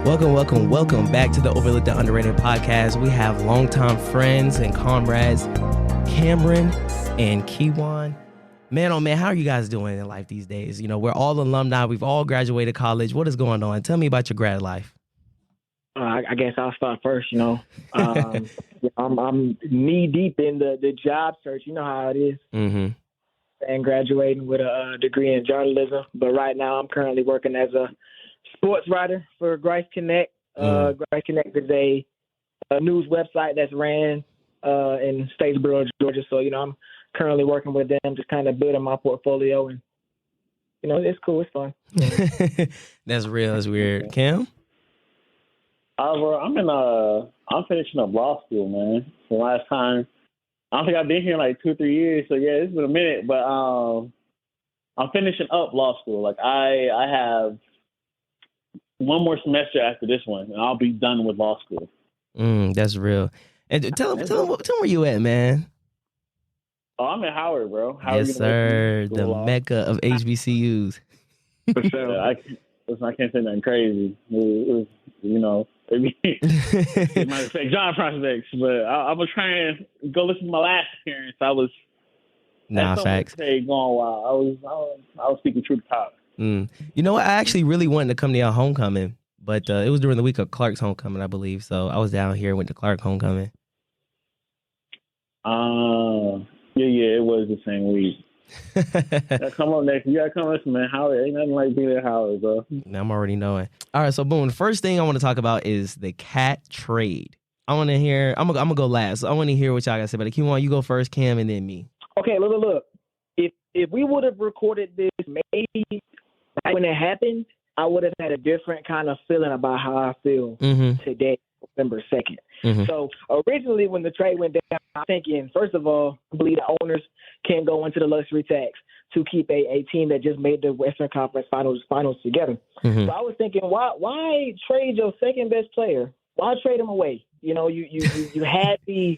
Welcome back to the Overlooked and Underrated podcast. We have longtime friends and comrades, Cameron and Kewan. Man, oh man, how are you guys doing in life these days? You know, we're all alumni. We've all graduated college. What is going on? Tell me about your grad life. I guess I'll start first, I'm knee deep in the job search. You know how it is. Mm-hmm. And graduating with a degree in journalism. But right now I'm currently working as a sports writer for Grice Connect. Grice Connect is a news website that's ran in Statesboro, Georgia. So, I'm currently working with them, just kind of building my portfolio. And, it's cool. It's fun. That's real. That's weird. Cam? I'm finishing up law school, man. The last time, I don't think I've been here in like 2 or 3 years. So, yeah, it's been a minute. But I'm finishing up law school. Like, I have one more semester after this one, and I'll be done with law school. That's real. And tell them where you at, man. Oh, I'm at Howard, bro. Howard yes, sir. The mecca of HBCUs. For sure. Yeah, I can't say nothing crazy. It might affect John prospects, but I'm going to try and go listen to my last appearance. I was facts. Going wild. I was speaking truth to power. You know what? I actually really wanted to come to your homecoming, but it was during the week of Clark's homecoming, I believe. So I was down here, went to Clark homecoming. Yeah, it was the same week. Come on next. You gotta come listen, man. Howard, ain't nothing like being at Howard, bro. I'm already knowing. All right, so boom. The first thing I want to talk about is the cat trade. I want to hear. I'm gonna go last. So I want to hear what y'all got to say. But if you want, you go first, Cam, and then me. Okay, look. If we would have recorded this maybe when it happened, I would have had a different kind of feeling about how I feel today, November 2nd. Mm-hmm. So originally when the trade went down, I'm thinking, first of all, I believe the owners can go into the luxury tax to keep a team that just made the Western Conference finals together. Mm-hmm. So I was thinking, why trade your second best player? Why trade him away? You had the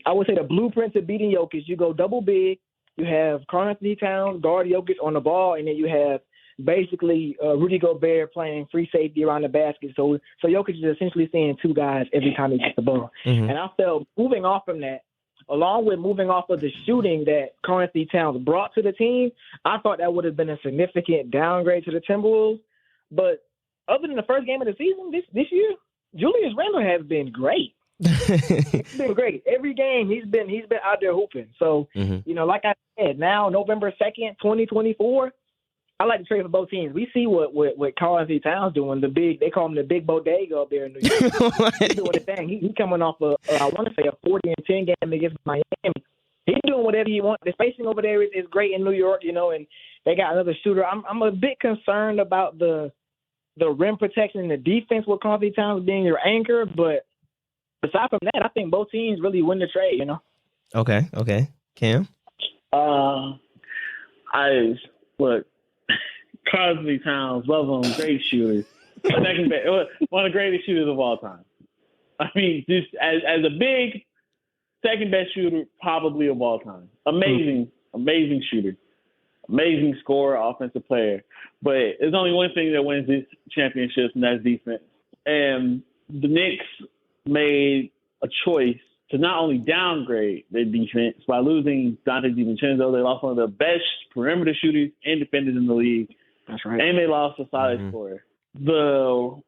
I would say the blueprint to beating Jokic. You go double big. You have Karl-Anthony Towns guard Jokic on the ball, and then you have basically Rudy Gobert playing free safety around the basket. So Jokic is essentially seeing two guys every time he gets the ball. Mm-hmm. And I felt moving off from that, along with moving off of the shooting that Karl-Anthony Towns brought to the team, I thought that would have been a significant downgrade to the Timberwolves. But other than the first game of the season this year, Julius Randle has been great. He's been great. Every game he's been out there hooping. So, like I said, now November 2nd, 2024, I like to trade for both teams. We see what Karl-Anthony Towns doing. They call him the big bodega up there in New York. He's doing the thing. He's coming off I want to say a 40-10 game against Miami. He's doing whatever he wants. The spacing over there is great in New York, and they got another shooter. I'm a bit concerned about the rim protection and the defense with Karl-Anthony Towns being your anchor, but aside from that, I think both teams really win the trade, Okay. Cam? Karl-Anthony Towns, love him, great shooter. Second best, one of the greatest shooters of all time. I mean, just as a big second best shooter, probably of all time. Amazing shooter. Amazing scorer, offensive player. But there's only one thing that wins these championships, and that's defense. And the Knicks made a choice to not only downgrade their defense by losing Dante DiVincenzo, they lost one of the best perimeter shooters and defenders in the league. That's right. And they lost a solid scorer. The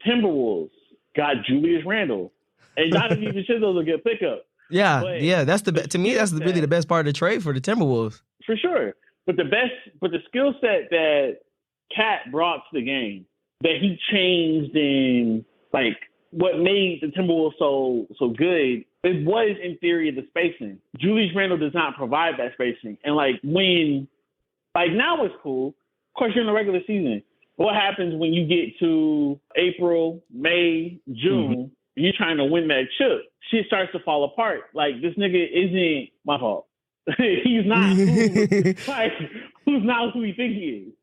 Timberwolves got Julius Randle. And Dante DiVincenzo is a good pickup. Yeah, that's really the best part of the trade for the Timberwolves. For sure. But the skill set that Cat brought to the game, that he changed in, like, what made the Timberwolves so good, it was, in theory, the spacing. Julius Randle does not provide that spacing. And, now it's cool. Of course, you're in the regular season. What happens when you get to April, May, June, and you're trying to win that chip? Shit starts to fall apart. Like, this nigga isn't my fault. He's not who's not who he thinks he is.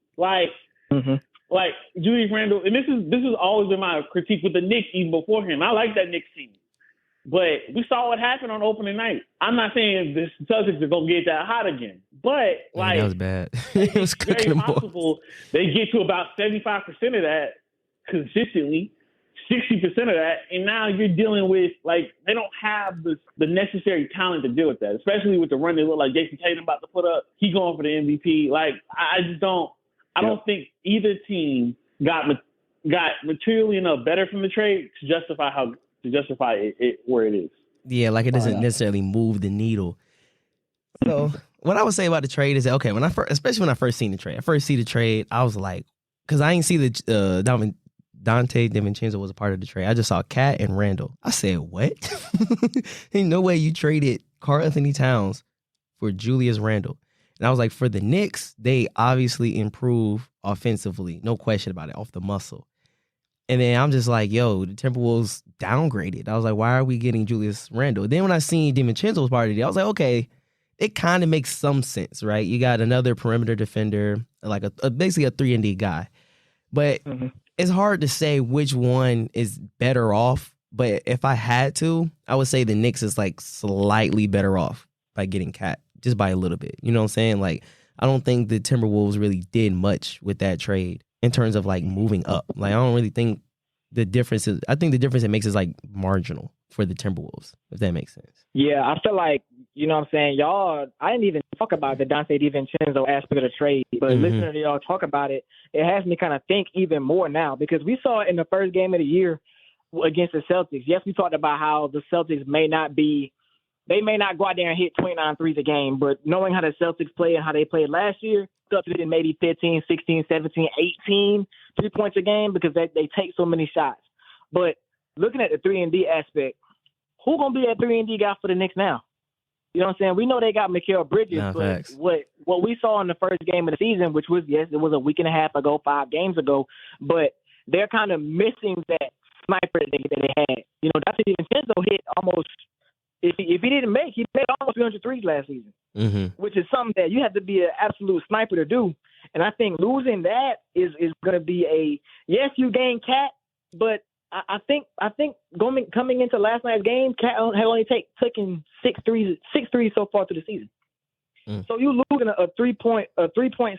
Like Julius Randle, and this has always been my critique with the Knicks even before him. I like that Knicks team. But we saw what happened on opening night. I'm not saying the Celtics are going to get that hot again. But, that was bad. It was it's very possible they get to about 75% of that consistently 60% of that, and now you're dealing with, like, they don't have the necessary talent to deal with that, especially with the run they look like Jason Tatum about to put up. He going for the MVP. Like, I just don't – I don't think either team got materially enough better from the trade to justify it where it is. Yeah, like it doesn't necessarily move the needle. So what I would say about the trade is that, okay, especially when I first seen the trade, I was like, because I ain't see the Dante DiVincenzo was a part of the trade. I just saw Cat and Randall. I said, what? Ain't no way you traded Karl Anthony Towns for Julius Randle. And I was like, for the Knicks, they obviously improve offensively. No question about it, off the muscle. And then I'm just like, yo, the Timberwolves downgraded. I was like, why are we getting Julius Randle? Then when I seen DiVincenzo was part of it, I was like, okay, it kind of makes some sense, right? You got another perimeter defender, like basically a 3-and-D guy. But it's hard to say which one is better off. But if I had to, I would say the Knicks is like slightly better off by getting Cat, just by a little bit. You know what I'm saying? Like, I don't think the Timberwolves really did much with that trade in terms of like moving up. Like, I don't really think the difference is, I think the difference it makes is like marginal for the Timberwolves, if that makes sense. Yeah, I feel like, you know what I'm saying, y'all, I didn't even talk about the Dante DiVincenzo aspect of the trade, but listening to y'all talk about it, it has me kind of think even more now, because we saw it in the first game of the year against the Celtics. Yes, we talked about how the Celtics may not go out there and hit 29 threes a game, but knowing how the Celtics play and how they played last year, up to maybe 15, 16, 17, 18 3-points a game because they take so many shots. But looking at the 3-and-D aspect, who going to be that 3-and-D guy for the Knicks now? You know what I'm saying? We know they got Mikal Bridges, but what we saw in the first game of the season, which was, yes, it was a week and a half ago, 5 games ago, but they're kind of missing that sniper that they had. You know, Dante DiVincenzo hit almost, if he didn't make, he made almost 300 threes last season, which is something that you have to be an absolute sniper to do. And I think losing that is going to be yes, you gain Cat, but I think coming into last night's game, Cat had only taken 6 threes so far through the season. So you losing a 3-point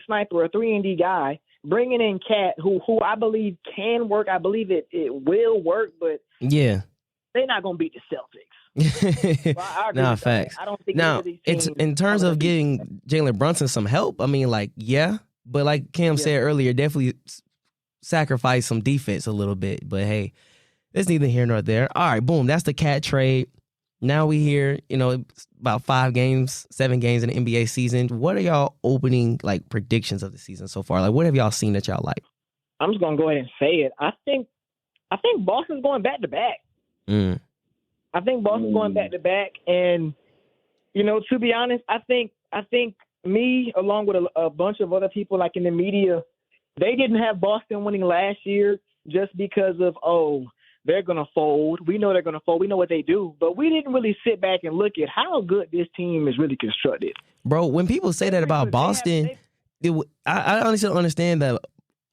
sniper, a 3-and-D guy, bringing in Cat, who I believe can work. I believe it will work, but yeah, they're not going to beat the Celtics. Nah, facts. I don't think now it's in terms of getting Jalen Brunson some help. I mean, like, yeah, but like Cam said earlier, definitely sacrifice some defense a little bit. But hey, it's neither here nor there. All right, boom, that's the Cat trade. Now we hear, about 7 games in the NBA season. What are y'all opening like predictions of the season so far? Like, what have y'all seen that y'all like? I'm just gonna go ahead and say it. I think Boston's going back to back. I think Boston's going back to back, and to be honest, I think me along with a bunch of other people like in the media, they didn't have Boston winning last year just because of they're gonna fold. We know they're gonna fold. We know what they do, but we didn't really sit back and look at how good this team is really constructed. Bro, when people say that about Boston, I honestly don't understand the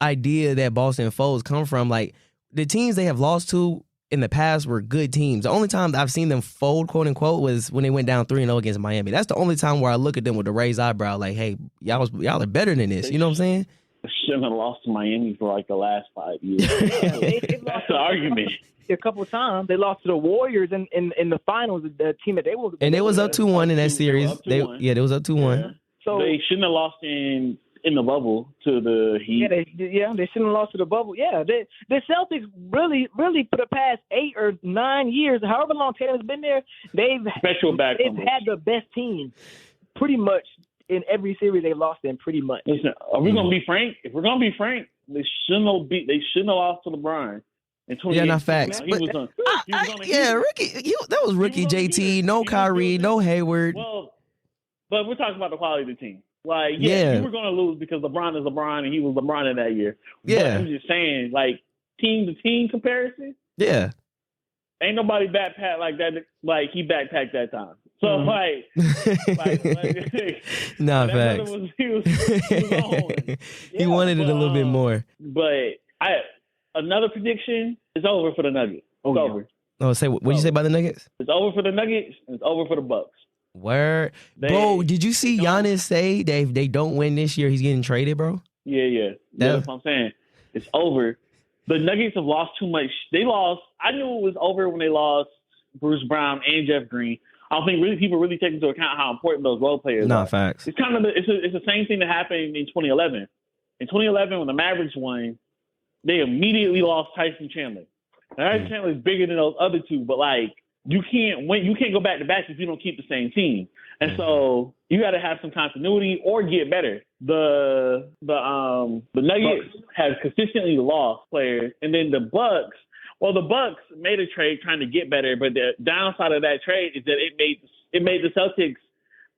idea that Boston folds come from. Like, the teams they have lost to in the past were good teams. The only time I've seen them fold, quote unquote, was when they went down 3-0 against Miami. That's the only time where I look at them with a raised eyebrow, like, hey, y'all are better than this. You know what I'm saying? They shouldn't have lost to Miami for like the last 5 years. That's the argument. A couple of times they lost to the Warriors in the finals. The team that they were, and they was up 2-1 in that series. They was up 2-1. Yeah. So they shouldn't have lost in the bubble to the Heat. They shouldn't have lost to the bubble. Yeah, the Celtics really for the past 8 or 9 years, however long Tatum's been there, they've had the best team pretty much in every series they lost in. Pretty much. Listen, are we gonna be frank? If we're gonna be frank, they shouldn't have lost to LeBron. Yeah, not facts. Ricky, that was rookie JT, no Kyrie, no Hayward. Well, but we're talking about the quality of the team. Like, you were going to lose because LeBron is LeBron and he was LeBron in that year. Yeah. But I'm just saying, like, team-to-team comparison. Yeah. Ain't nobody backpack like that. Like, he backpacked that time. So, nah, facts. He was on. He wanted it a little bit more. But another prediction is over for the Nuggets. It's over. Oh, what'd you say about the Nuggets? It's over for the Nuggets, and it's over for the Bucks. Word. Bro, did you see Giannis say that if they don't win this year, he's getting traded, bro? Yeah. That's what I'm saying. It's over. the Nuggets have lost too much. I knew it was over when they lost Bruce Brown and Jeff Green. I don't think people really take into account how important those role players are. No, facts. It's kind of it's the same thing that happened in 2011. In 2011, when the Mavericks won, they immediately lost Tyson Chandler. Now, Tyson Chandler is bigger than those other two, but like you can't go back to back if you don't keep the same team. And so you got to have some continuity or get better. The Nuggets have consistently lost players, and then the Bucks. Well, the Bucks made a trade trying to get better, but the downside of that trade is that it made the Celtics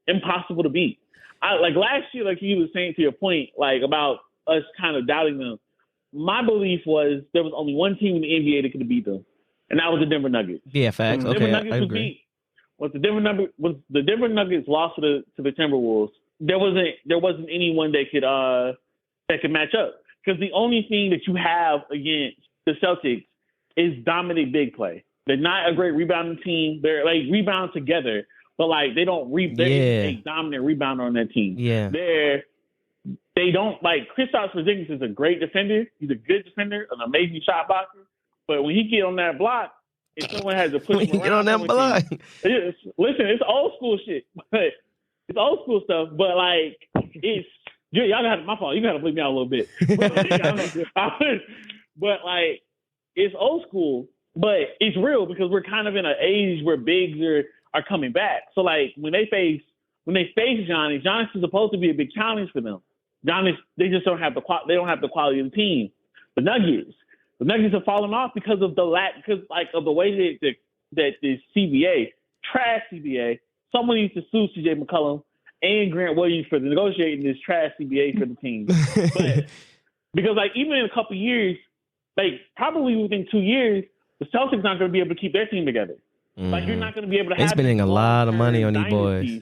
impossible to beat. Like last year, like you was saying to your point, like about us kind of doubting them. My belief was there was only one team in the NBA that could have beat them, and that was the Denver Nuggets. Yeah, facts. When the Okay, Denver Nuggets I agree. When the Denver Nuggets lost to the Timberwolves, there wasn't anyone that could match up, because the only thing that you have against the Celtics is dominant big play. They're not a great rebounding team. They're like rebound together, but like they don't they're a dominant rebounder on that team. Yeah. They don't like Kristaps Porzingis is a great defender. He's a good defender, an amazing shot blocker. But when he get on that block, if someone has to push him around, get on that block. Listen, it's old school shit. But it's old school stuff. But like y'all got my fault. You gotta bleep me out a little bit. But like it's old school, but it's real because we're kind of in an age where bigs are coming back. So like when they face Giannis is supposed to be a big challenge for them. Giannis, they just don't have the quality of the team. The Nuggets have fallen off because of the way that the CBA, trash CBA, someone needs to sue CJ McCollum and Grant Williams for negotiating this trash CBA for the team. But because like even in a couple of years, like probably within 2 years, the Celtics not going to be able to keep their team together. Like you're not going to be able to. They're spending a lot of money on these boys.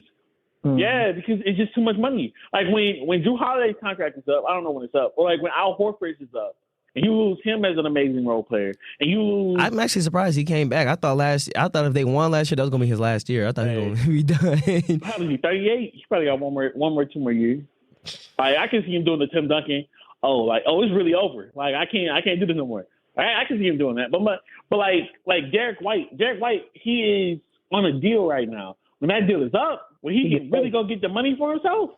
Yeah, because it's just too much money. Like when Drew Holiday's contract is up, I don't know when it's up, or like when Al Horford's is up, and you lose him as an amazing role player, and you lose. I'm actually surprised he came back. I thought if they won last year, that was gonna be his last year. I thought he was gonna be done. Probably 38. He's probably got one more 2 more years. Like I can see him doing the Tim Duncan. It's really over. Like I can't do this no more. I can see him doing that. But like Derek White, he is on a deal right now. When that deal is up, when he can really go get the money for himself,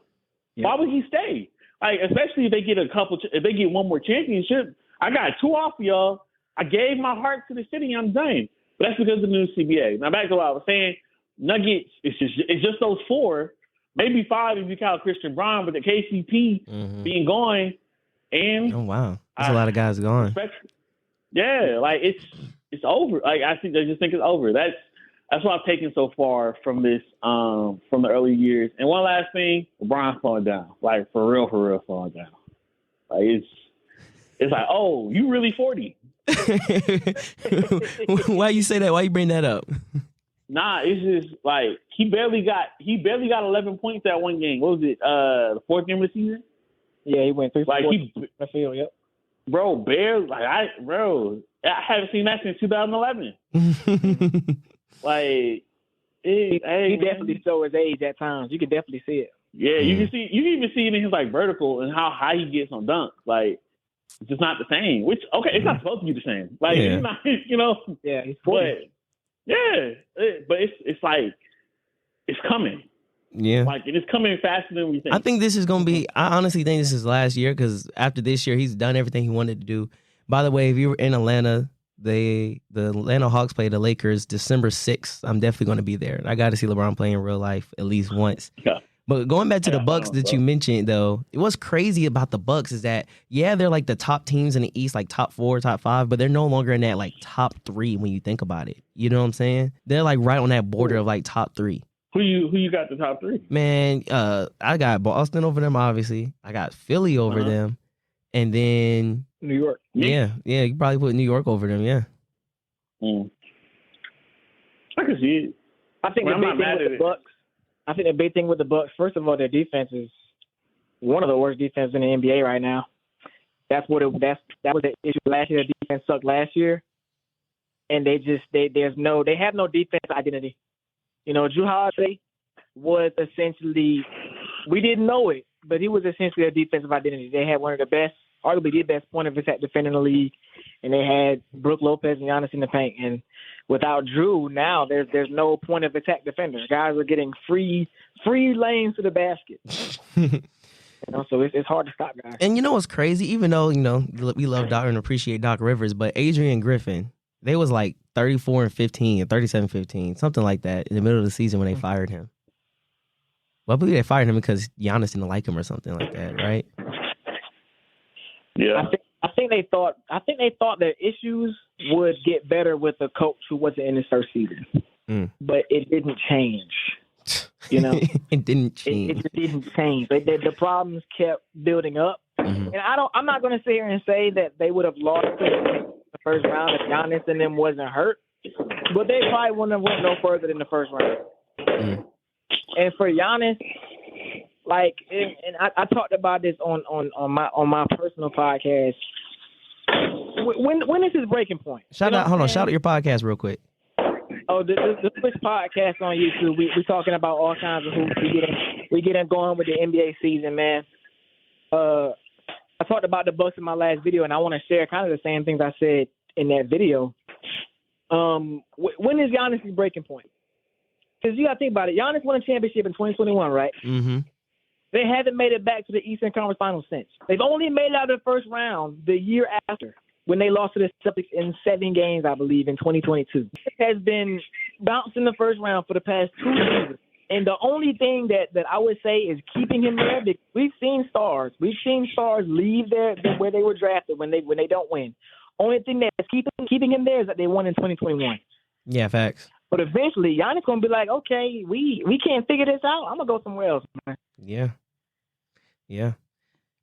why would he stay? Like, especially if they get one more championship. I got 2 off of y'all. I gave my heart to the city. I'm done. But that's because of the new CBA. Now back to what I was saying. Nuggets, it's just those 4, maybe 5 if you count Christian Braun, but the KCP being gone, and oh wow, there's a lot of guys gone. Yeah, like it's over. Like I just think it's over. That's what I've taken so far from this, from the early years. And one last thing, LeBron's falling down. Like for real falling down. Like it's like, oh, you really 40. Why you say that? Why you bring that up? Nah, it's just like he barely got 11 points that one game. What was it? The 4th game of the season? Yeah, he went 3 for 4 in the field. Yep. Bro, barely. I haven't seen that since 2011. Like, he definitely show his age at times. You can definitely see it. Yeah, you can even see it in his like vertical and how high he gets on dunks. Like, it's just not the same. Which it's not supposed to be the same. Like, it's not, Yeah, he's but it's like it's coming. Yeah, like it's coming faster than we think. I think this is gonna be. I honestly think this is last year because after this year, he's done everything he wanted to do. By the way, if you were in Atlanta, the Atlanta Hawks play the Lakers December 6th. I'm definitely going to be there. I got to see LeBron play in real life at least once. Yeah. But going back to the Bucks that you mentioned, though, what's crazy about the Bucks is that, they're like the top teams in the East, like top 4, top 5, but they're no longer in that like top 3 when you think about it. You know what I'm saying? They're like right on that border of like top 3. Who you got the top 3? Man, I got Boston over them, obviously. I got Philly over them. And then New York. Yeah, you probably put New York over them, yeah. I can see it. I think the big thing with the Bucks, first of all, their defense is one of the worst defenses in the NBA right now. That was the issue last year. The defense sucked last year, and they have no defense identity. Drew Holiday was essentially, we didn't know it, but he was essentially a defensive identity. They had one of the best arguably the best point of attack defender in the league, and they had Brook Lopez and Giannis in the paint. And without Drew, now there's no point of attack defender. Guys are getting free lanes to the basket. So it's hard to stop guys. And you know what's crazy? Even though we love Doc and appreciate Doc Rivers, but Adrian Griffin, they was like 34-15 and 37-15, something like that, in the middle of the season when they fired him. Well, I believe they fired him because Giannis didn't like him or something like that, right? Yeah. I think they thought their issues would get better with a coach who wasn't in his first season, but it didn't change. You know, it didn't change. It didn't change. The problems kept building up, and I'm not going to sit here and say that they would have lost the first round if Giannis and them wasn't hurt, but they probably wouldn't have went no further than the first round. And for Giannis, like, and I talked about this on my personal podcast. When is his breaking point? Shout out your podcast real quick. Oh, the Switch podcast on YouTube. We talking about all kinds of hoops. We getting going with the NBA season, man. I talked about the Bucks in my last video, and I want to share kind of the same things I said in that video. When is Giannis' breaking point? Because you got to think about it. Giannis won a championship in 2021, right? Mm-hmm. They haven't made it back to the Eastern Conference Finals since. They've only made it out of the first round the year after, when they lost to the Celtics in 7 games, I believe, in 2022. It has been bounced in the first round for the past 2 seasons. And the only thing that I would say is keeping him there, because we've seen stars leave where they were drafted when they don't win. Only thing that's keeping him there is that they won in 2021. Yeah, facts. But eventually, Giannis going to be like, okay, we can't figure this out. I'm going to go somewhere else, man. Yeah.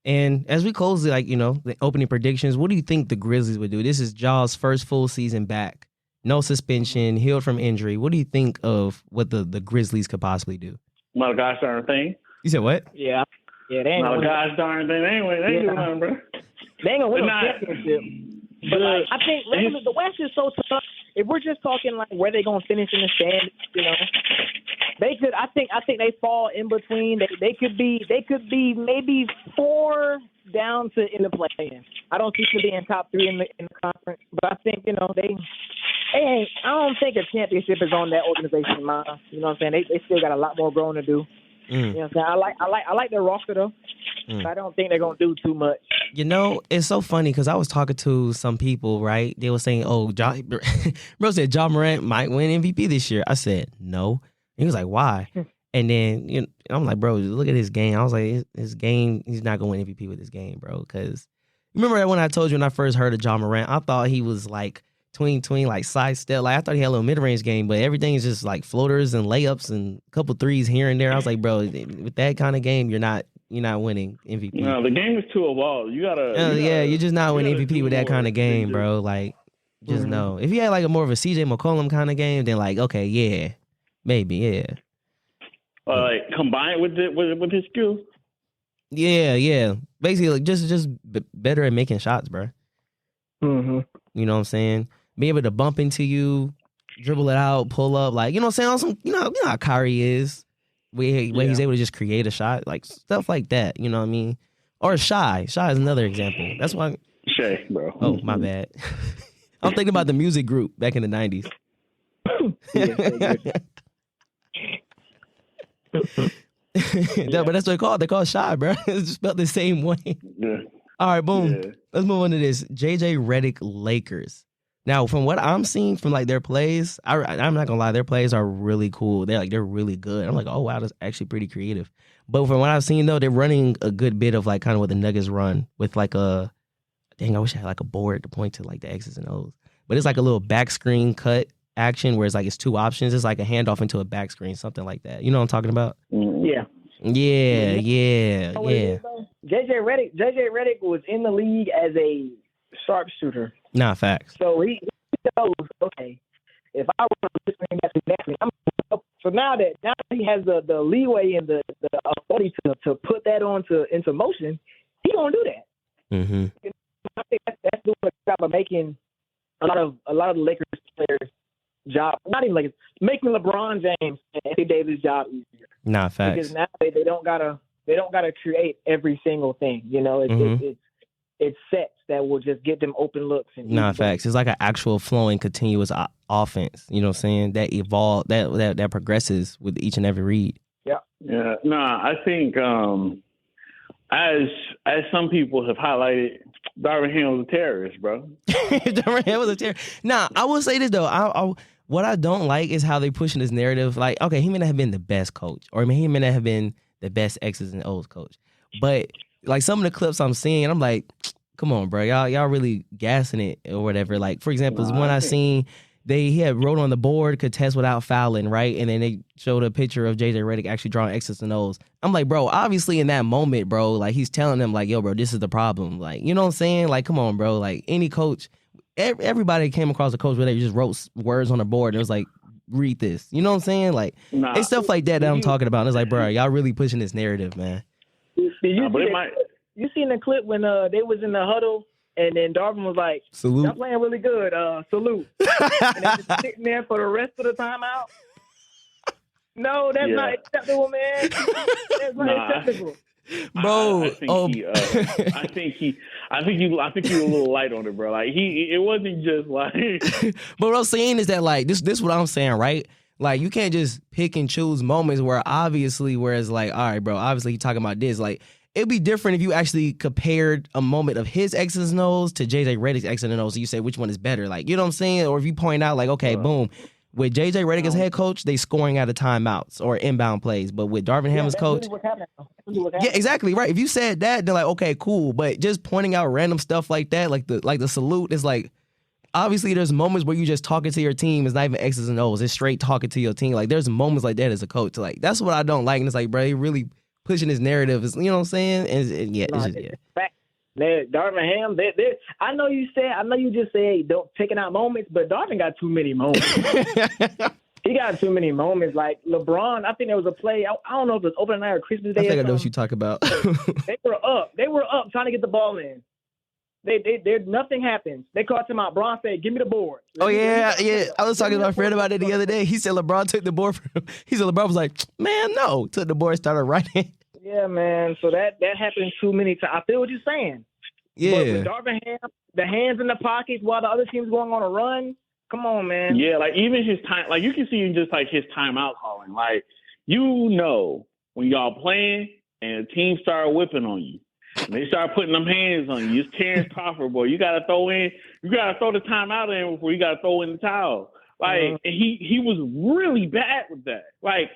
And as we close, the opening predictions, what do you think the Grizzlies would do? This is Ja's first full season back. No suspension, healed from injury. What do you think of what the Grizzlies could possibly do? Not a gosh darn thing. You said what? Yeah, they ain't not a gosh darn thing. They ain't doing nothing, bro. They ain't going to win a championship. But I think the West is so tough. If we're just talking like where they gonna finish in the standings, they could. I think they fall in between. They could be maybe 4 down to in the play-in. I don't think they'll be in top 3 in the conference, but I think they ain't. I don't think a championship is on that organization's mind. You know what I'm saying? They still got a lot more growing to do. You know what I'm saying? I like their roster though. But I don't think they're gonna do too much. It's so funny because I was talking to some people, right? They were saying, bro said Ja Morant might win MVP this year. I said, no. He was like, why? And then I'm like, bro, look at his game. I was like, his game, he's not going to win MVP with his game, bro. Because remember that when I told you when I first heard of Ja Morant, I thought he was like tween, like side step. Like I thought he had a little mid-range game, but everything is just like floaters and layups and a couple threes here and there. I was like, bro, with that kind of game, you're not winning MVP. No, the game is too evolved. You're just not winning MVP with that kind of game, bro. Like, just no. If he had like a more of a CJ McCollum kind of game, then like, okay, yeah, maybe, yeah. Like combined with his skills. Yeah. Basically, like just better at making shots, bro. Mm-hmm. You know what I'm saying? Be able to bump into you, dribble it out, pull up, like, you know what I'm saying? You know how Kyrie is. Where he's able to just create a shot, like stuff like that, you know what I mean? Or Shy. Shy is another example. That's why. Shay, bro. Oh, my bad. I'm thinking about the music group back in the 90s. But that's what they're called. They're called Shy, bro. It's just spelled the same way. Yeah. All right, boom. Yeah. Let's move on to this. JJ Redick Lakers. Now, from what I'm seeing from like their plays, I'm not gonna lie, their plays are really cool. They're really good. I'm like, oh wow, that's actually pretty creative. But from what I've seen though, they're running a good bit of like kind of what the Nuggets run with like I wish I had like a board to point to like the X's and O's. But it's like a little back screen cut action where it's like it's 2 options. It's like a handoff into a back screen, something like that. You know what I'm talking about? Yeah. Yeah. JJ Redick was in the league as a sharpshooter. Nah, facts. So he knows, okay, if I were to bring that to that, so now that he has the leeway and the authority to put that into motion, he gonna do that. Mm-hmm. I think that's doing a job of making a lot of the Lakers players' job, not even Lakers, making LeBron James and Anthony Davis' job easier. Nah, facts. Because now they don't gotta create every single thing. You know, it's it's sets that will just get them open looks. And facts. It's like an actual flowing, continuous offense. You know what I'm saying? That evolve, that progresses with each and every read. Yeah. Yeah. No, I think as some people have highlighted, Darvin Ham was a terrorist, bro. Darvin Ham was a terrorist. Nah, I will say this though. What I don't like is how they pushing this narrative. Like, okay, he may not have been the best coach, or he may not have been the best X's and O's coach, but like some of the clips I'm seeing, I'm like, come on, bro, y'all really gassing it or whatever. Like, for example, one I seen, he had wrote on the board contest without fouling, right? And then they showed a picture of JJ Redick actually drawing X's and O's. I'm like, bro, obviously in that moment, bro, like he's telling them like, yo, bro, this is the problem. Like, you know what I'm saying? Like, come on, bro. Like any coach, everybody came across a coach where they just wrote words on the board and it was like, read this. You know what I'm saying? Like, it's stuff like that I'm talking about. And it's like, bro, y'all really pushing this narrative, man. You seen the clip when they was in the huddle and then Darvin was like, salute. Y'all playing really good. Salute. And they just sitting there for the rest of the timeout. No, that's not acceptable, man. That's not acceptable. Bro, I think you were a little light on it, bro. Like it wasn't just like. But what I'm saying is that like this what I'm saying, right? Like you can't just pick and choose moments where it's like, all right, bro, obviously he's talking about this. Like it'd be different if you actually compared a moment of his X's and O's to JJ Redick's X's and O's. So you say which one is better, like you know what I'm saying? Or if you point out like, okay, boom. With JJ Redick as head coach, they scoring out of timeouts or inbound plays. But with Darvin Ham as coach, yeah, exactly right. If you said that, they're like, okay, cool. But just pointing out random stuff like that, like the salute, is like obviously there's moments where you just talking to your team. It's not even X's and O's. It's straight talking to your team. Like there's moments like that as a coach. Like that's what I don't like. And it's like, bro, he really pushing his narrative. You know what I'm saying? And yeah, it's just, yeah. Darvin Ham, I know you just said don't taking out moments, but Darvin got too many moments. He got too many moments. Like LeBron, I think there was a play. I don't know if it was opening night or Christmas Day. I think I know what you talk about. They were up trying to get the ball in. They nothing happens. They called him out. Bron said, "Give me the board." Yeah. I was talking to my friend about it the other day. He said LeBron took the board from him. He said LeBron was like, "Man, no," took the board, started writing. Yeah, man. So that happens too many times. I feel what you're saying. Yeah. But with Darvin Ham, the hands in the pockets while the other team's going on a run. Come on, man. Yeah, like even his time, like you can see just like his timeout calling. Like you know when y'all playing and the team start whipping on you, and they start putting them hands on you. It's Terrence Crawford, boy. You gotta throw the timeout in before you gotta throw in the towel. Like and he was really bad with that. Like,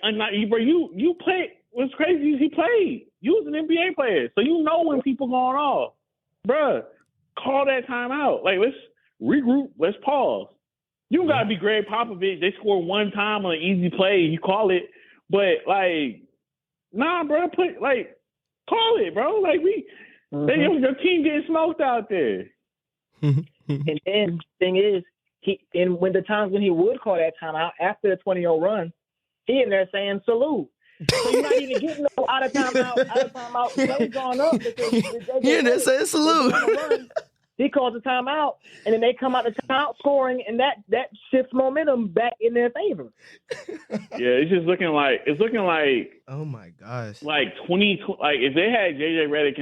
bro, you played. What's crazy is he played. You was an NBA player, so you know when people going off. Bruh, call that timeout. Like, let's regroup. Let's pause. You don't got to be Greg Popovich. They score one time on an easy play. You call it. But, like, nah, bro. Call it, bro. Like, your team getting smoked out there. And then the thing is, when the times when he would call that timeout after the 20-0 run, he in there saying salute. So you're not even getting no out of timeout. Plays going up. You're in there saying salute. He calls the timeout, and then they come out the timeout scoring, and that shifts momentum back in their favor. Yeah, it's looking like oh my gosh, like 20 like if they had JJ Redick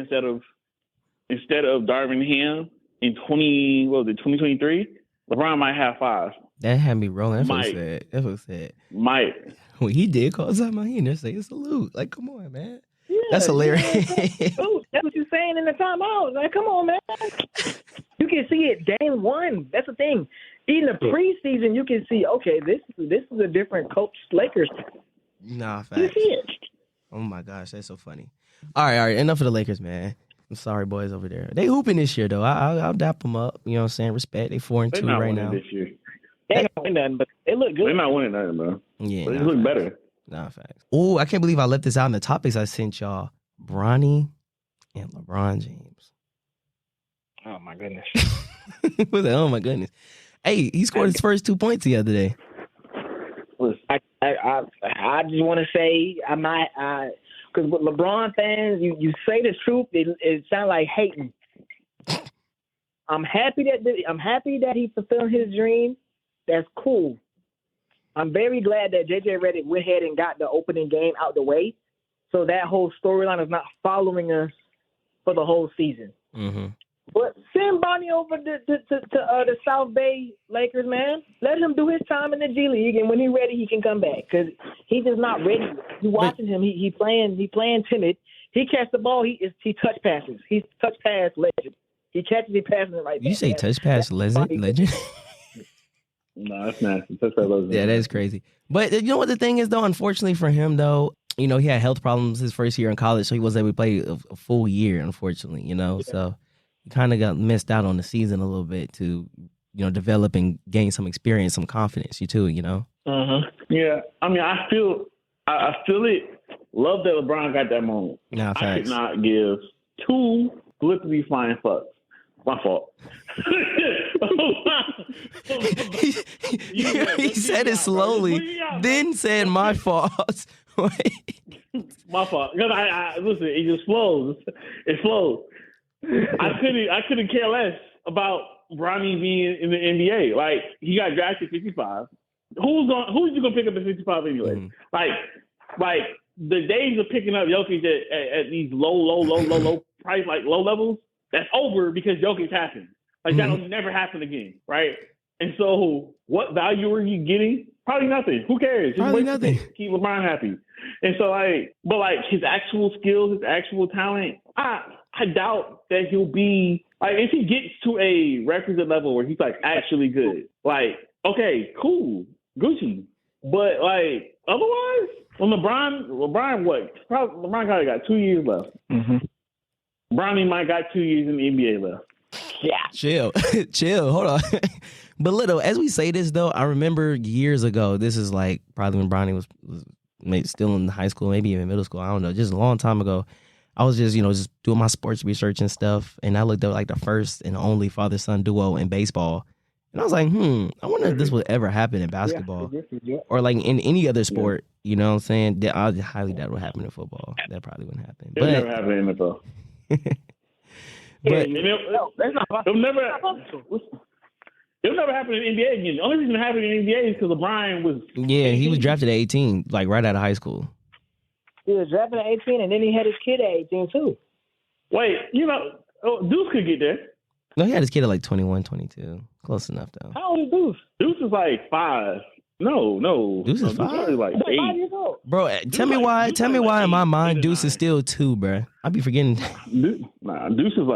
instead of Darvin Ham in 2023, LeBron might have 5. That had me rolling. That was sad. Might. When he did call timeout, he in there saying salute. Like, come on, man. Yeah, that's hilarious. That's what you're saying in the timeout. Like, come on, man. You can see it game one. That's the thing. In the preseason, you can see, okay, this is a different coach Lakers. Nah, facts. You see it. Oh my gosh, that's so funny. All right. Enough of the Lakers, man. I'm sorry, boys over there. They hooping this year though. I'll dap them up. You know what I'm saying? Respect. They 4-2 right now. This year. They ain't winning nothing, but they look good. They're not winning nothing, bro. Yeah, but they look better. Nah, facts. Oh, I can't believe I left this out in the topics I sent y'all. Bronny and LeBron James. Oh my goodness. Oh my goodness. Hey, he scored his first 2 points the other day. I just want to say because with LeBron fans, you say the truth, it sounds like hating. I'm happy that he fulfilled his dream. That's cool. I'm very glad that JJ Redick went ahead and got the opening game out the way, so that whole storyline is not following us for the whole season. Mm-hmm. But send Bronny over to the South Bay Lakers, man. Let him do his time in the G League, and when he's ready, he can come back. Because he's just not ready. You watching him? He playing timid. He catch the ball. He touch passes. He's touch pass legend. He catches, he passes it right back. You say touch pass legend? No, that's nasty. Touch pass legend. Yeah, that's crazy. But you know what the thing is, though? Unfortunately for him, though, you know, he had health problems his first year in college, so he wasn't able to play a full year, unfortunately, you know. Yeah. So he kind of got missed out on the season a little bit to, you know, develop and gain some experience, some confidence, you know. Yeah, I mean, I feel it. Love that LeBron got that moment. Nah, facts. I could not give two flippity flying fucks. My fault. He said it slowly, then said my fault. My fault. Because I listen, it just flows. It flows. I couldn't care less about Bronny being in the NBA. Like, he got drafted 55. Who's you gonna pick up at 55 anyway? Mm-hmm. Like the days of picking up Jokic at these low price, like low levels, that's over because Jokic happened. Like, that'll never happen again, right? And so, what value are you getting? Probably nothing. Who cares? Probably nothing. Keep LeBron happy. And so, but his actual skills, his actual talent, I doubt that he'll be, if he gets to a requisite level where he's, actually good, okay, cool, Gucci. But, otherwise, when LeBron probably got 2 years left. Mm-hmm. Bronny might got 2 years in the NBA left. Yeah. Chill. Hold on. But little, as we say this, though, I remember years ago, this is probably when Bronny was still in high school, maybe even middle school. I don't know. Just a long time ago. I was just doing my sports research and stuff. And I looked up the first and only father-son duo in baseball. And I was like, I wonder if this would ever happen in basketball or in any other sport. You know what I'm saying? I highly doubt it would happen in football. That probably wouldn't happen. It'll never happen in NFL. But it'll never happen in the NBA again. The only reason it happened in the NBA is because LeBron was. Yeah, he was drafted at 18, right out of high school. He was drafted at 18, and then he had his kid at 18 too. Wait, Deuce could get there. No, he had his kid at 21, 22. Close enough though. How old is Deuce? Deuce is 5. No. Deuce is 5. He's 8. 5 years old. Bro, tell me why in my mind Deuce is still 2, bro. I be forgetting. Deuce is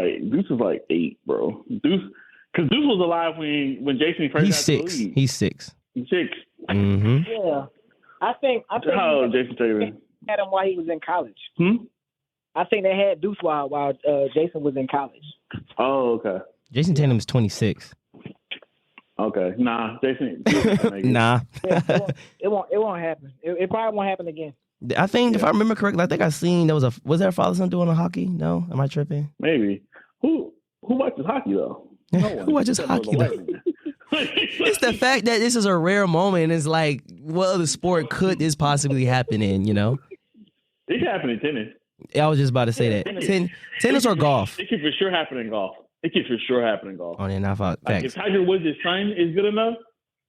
8, bro. Because Deuce was alive when Jason first got to the league. He's 6. He's 6. Mm-hmm. Yeah. I think how old Jason Taylor had him while he was in college. I think they had Deuce while Jason was in college. Oh, okay. Jason Tatum is 26. Okay. Nah, Jason. Nah. It won't happen. It probably won't happen again. I think if I remember correctly, I think I seen was there a father-son doing a hockey? No? Am I tripping? Maybe. Who watches hockey though? No one. Who watches hockey though? It's the fact that this is a rare moment. It's what other sport could this possibly happen in, It can happen in tennis. I was just about to say that. Tennis or golf? It can for sure happen in golf. Oh, then I thought facts. If Tiger Woods' son is good enough,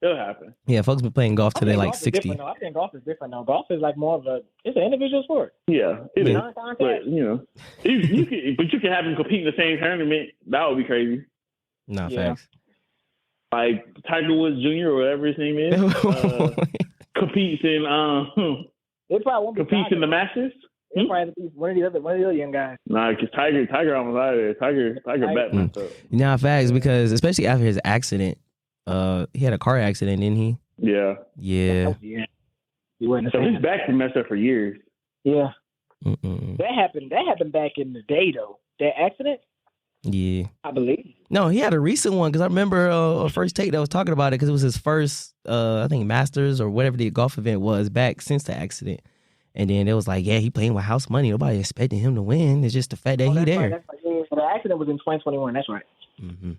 it'll happen. Yeah, folks been playing golf till they're 60. I think golf is different now. Golf is more of it's an individual sport. Yeah, it is. But you can have them compete in the same tournament. That would be crazy. No, facts. Tiger Woods Jr. or whatever his name is competes in in the Masters. It's probably one of the other young guys. Nah, because Tiger almost out of there. Tiger bet messed up. Nah, facts, because especially after his accident, he had a car accident, didn't he? Yeah. Yeah. So his back's been messed up for years. Yeah. Mm-mm. That happened back in the day though. That accident. Yeah. I believe. No, he had a recent one because I remember a first take that was talking about it because it was his first, I think Masters or whatever the golf event was back since the accident. And then it was he playing with house money. Nobody expecting him to win. It's just the fact that he there. Right. The accident was in 2021. That's right. Mm-hmm.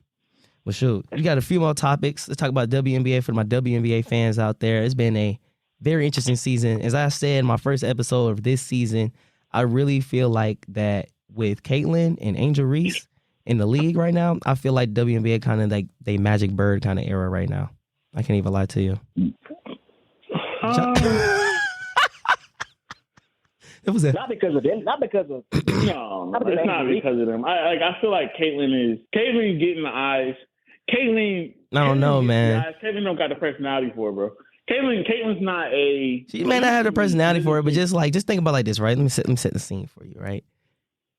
Well, shoot. You got a few more topics. Let's talk about WNBA for my WNBA fans out there. It's been a very interesting season. As I said in my first episode of this season, I really feel like that with Caitlin and Angel Reese in the league right now, I feel like WNBA kind of they Magic Bird kind of era right now. I can't even lie to you. It was not because of them. Not because of no, it's not because of them. I feel like Caitlyn getting the eyes. Caitlyn, I don't know, man. Caitlyn don't got the personality for it, bro. Caitlyn's not a. She may not have the personality for it, but just think about it like this, right? Let me set the scene for you, right?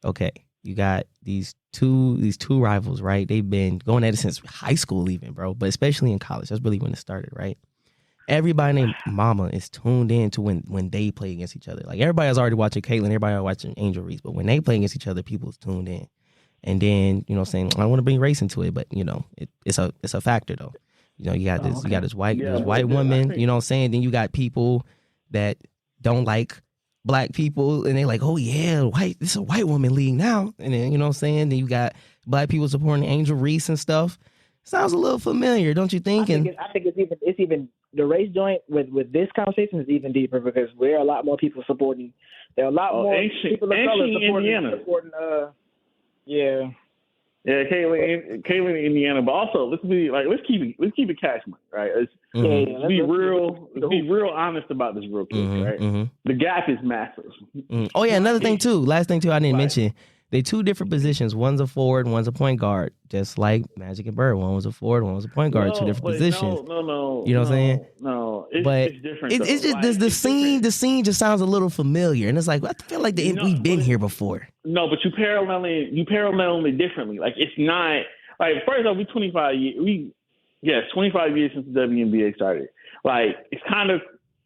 Okay, you got these two rivals, right? They've been going at it since high school, even, bro. But especially in college, that's really when it started, right? Everybody named Mama is tuned in to when they play against each other. Like, everybody's already watching Caitlyn, everybody already watching Angel Reese, but when they play against each other, people's tuned in. And then, saying, I don't want to bring race into it, but it's a factor though. You got this white woman, you know what I'm saying? Then you got people that don't like black people, and they like, oh yeah, this is a white woman league now. And then, you know what I'm saying? Then you got black people supporting Angel Reese and stuff. Sounds a little familiar, don't you think? I think it's even the race joint with this conversation is even deeper, because we're a lot more people supporting. There are a lot more people of color supporting. Yeah. Yeah, Caitlyn in Indiana, but also let's keep it cash money, right? Let's be real honest about this real quick, right? Mm-hmm. The gap is massive. Mm. Oh yeah, another thing too. Last thing too, I didn't mention. They two different positions. One's a forward, one's a point guard. Just like Magic and Bird. One was a forward, one was a point guard. Two different positions. No. You know what I'm saying? No, it's different. It's just the scene just sounds a little familiar, and it's like I feel like we've been here before. No, but you parallel it differently. Like, it's not like, first off, we 25 years. 25 years since the WNBA started. Like, it's kind of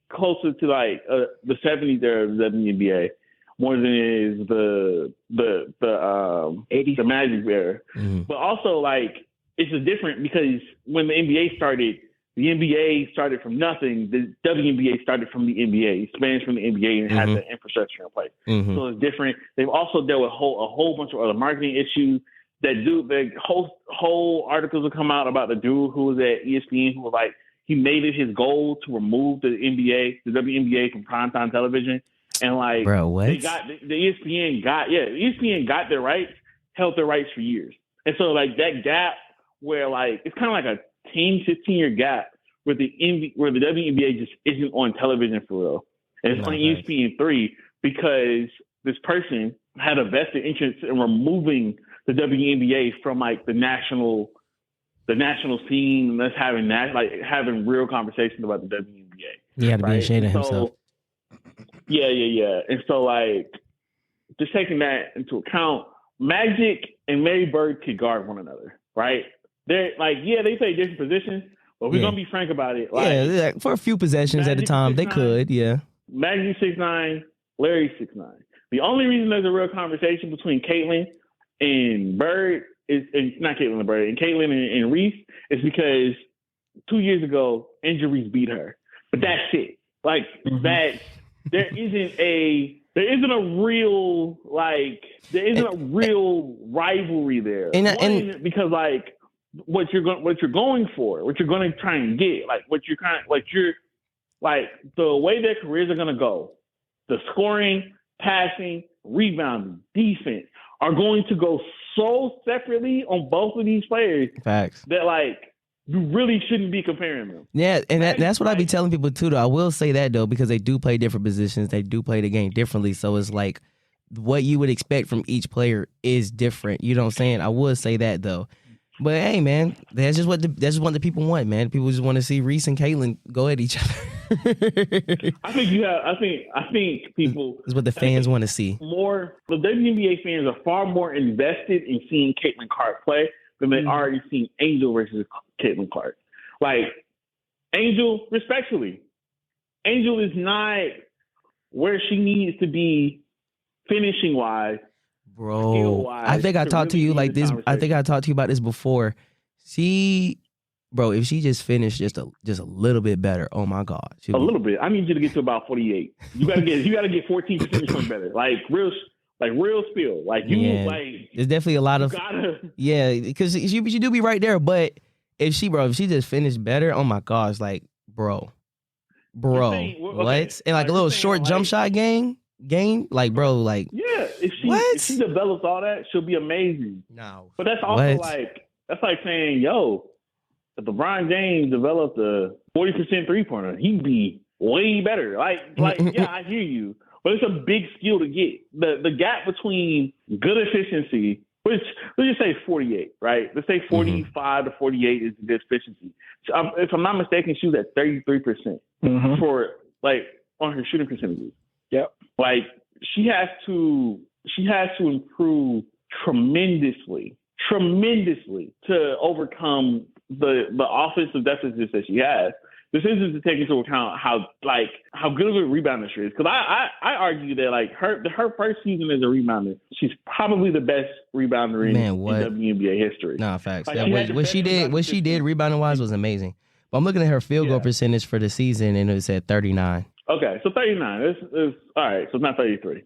closer to like the 70s era of the WNBA. More than it is the 80s, the Magic era. Mm-hmm. But also, like, it's just different because when the NBA started, the NBA started from nothing. The WNBA started from the NBA, expands from the NBA, and had the infrastructure in place. Mm-hmm. So it's different. They've also dealt with a whole bunch of other marketing issues. The whole articles will come out about the dude who was at ESPN who was like, he made it his goal to remove the WNBA from primetime television. And like, bro, what? They got the ESPN got their rights, held their rights for years. And so like that gap where like it's kind of like a 10-15 year gap where the WNBA just isn't on television for real. And it's on ESPN3 because this person had a vested interest in removing the WNBA from like the national scene. And us having real conversations about the WNBA. He had to be ashamed of himself. Yeah. And so, like, just taking that into account, Magic and Mary Bird could guard one another, right? They're like, they play different positions, but we're gonna be frank about it. Like, for a few possessions at a time, they could, yeah. Magic 6'9", Larry 6'9". The only reason there's a real conversation between Caitlyn and Bird not Caitlyn and Bird, and Caitlyn and Reese is because 2 years ago, Angel Reese beat her. But that's it. Like, there isn't a real rivalry there. And because like what you're going for, what you're going to try and get, like the way their careers are going to go, the scoring, passing, rebounding, defense are going to go so separately on both of these players. Facts. That like you really shouldn't be comparing them. Yeah, and that's what I be telling people too, though. I will say that, though, because they do play different positions. They do play the game differently. So it's like what you would expect from each player is different. You know what I'm saying? I would say that, though. But hey, man, that's just what the people want, man. People just want to see Reese and Caitlyn go at each other. I think people. That's what the fans want to see. More, the WNBA fans are far more invested in seeing Caitlyn Clark play than they already seen Angel versus Caitlyn Clark. Like, Angel, respectfully, Angel is not where she needs to be finishing wise. Bro, I think I talked to you like this. I think I talked to you about this before. If she just finished just a little bit better, oh my God. Little bit. I need you to get to about 48. You gotta get 14 percentage points better. Like real spill. There's definitely a lot of because she do be right there. But if she just finished better, oh my gosh, like bro, what? And like a little short jump shot game, like bro, like if she develops all that, she'll be amazing. No, but that's also that's like saying, yo, if LeBron James developed a 40% 3-pointer, he'd be way better. Like yeah, I hear you. but it's a big skill to get. The gap between good efficiency, which let's just say 48, right? Let's say 45 to 48 is good efficiency. So if I'm not mistaken, she was at 33% for like on her shooting percentages. Yep. Like she has to improve tremendously to overcome the offensive deficits that she has. This isn't to take into account how good of a rebounder she is. Because I argue that like her first season as a rebounder, she's probably the best rebounder in WNBA history. Nah, facts. Like, what she did rebounding wise was amazing. But I'm looking at her field goal percentage for the season, and it was at 39. Okay, so 39 is all right. So it's not 33.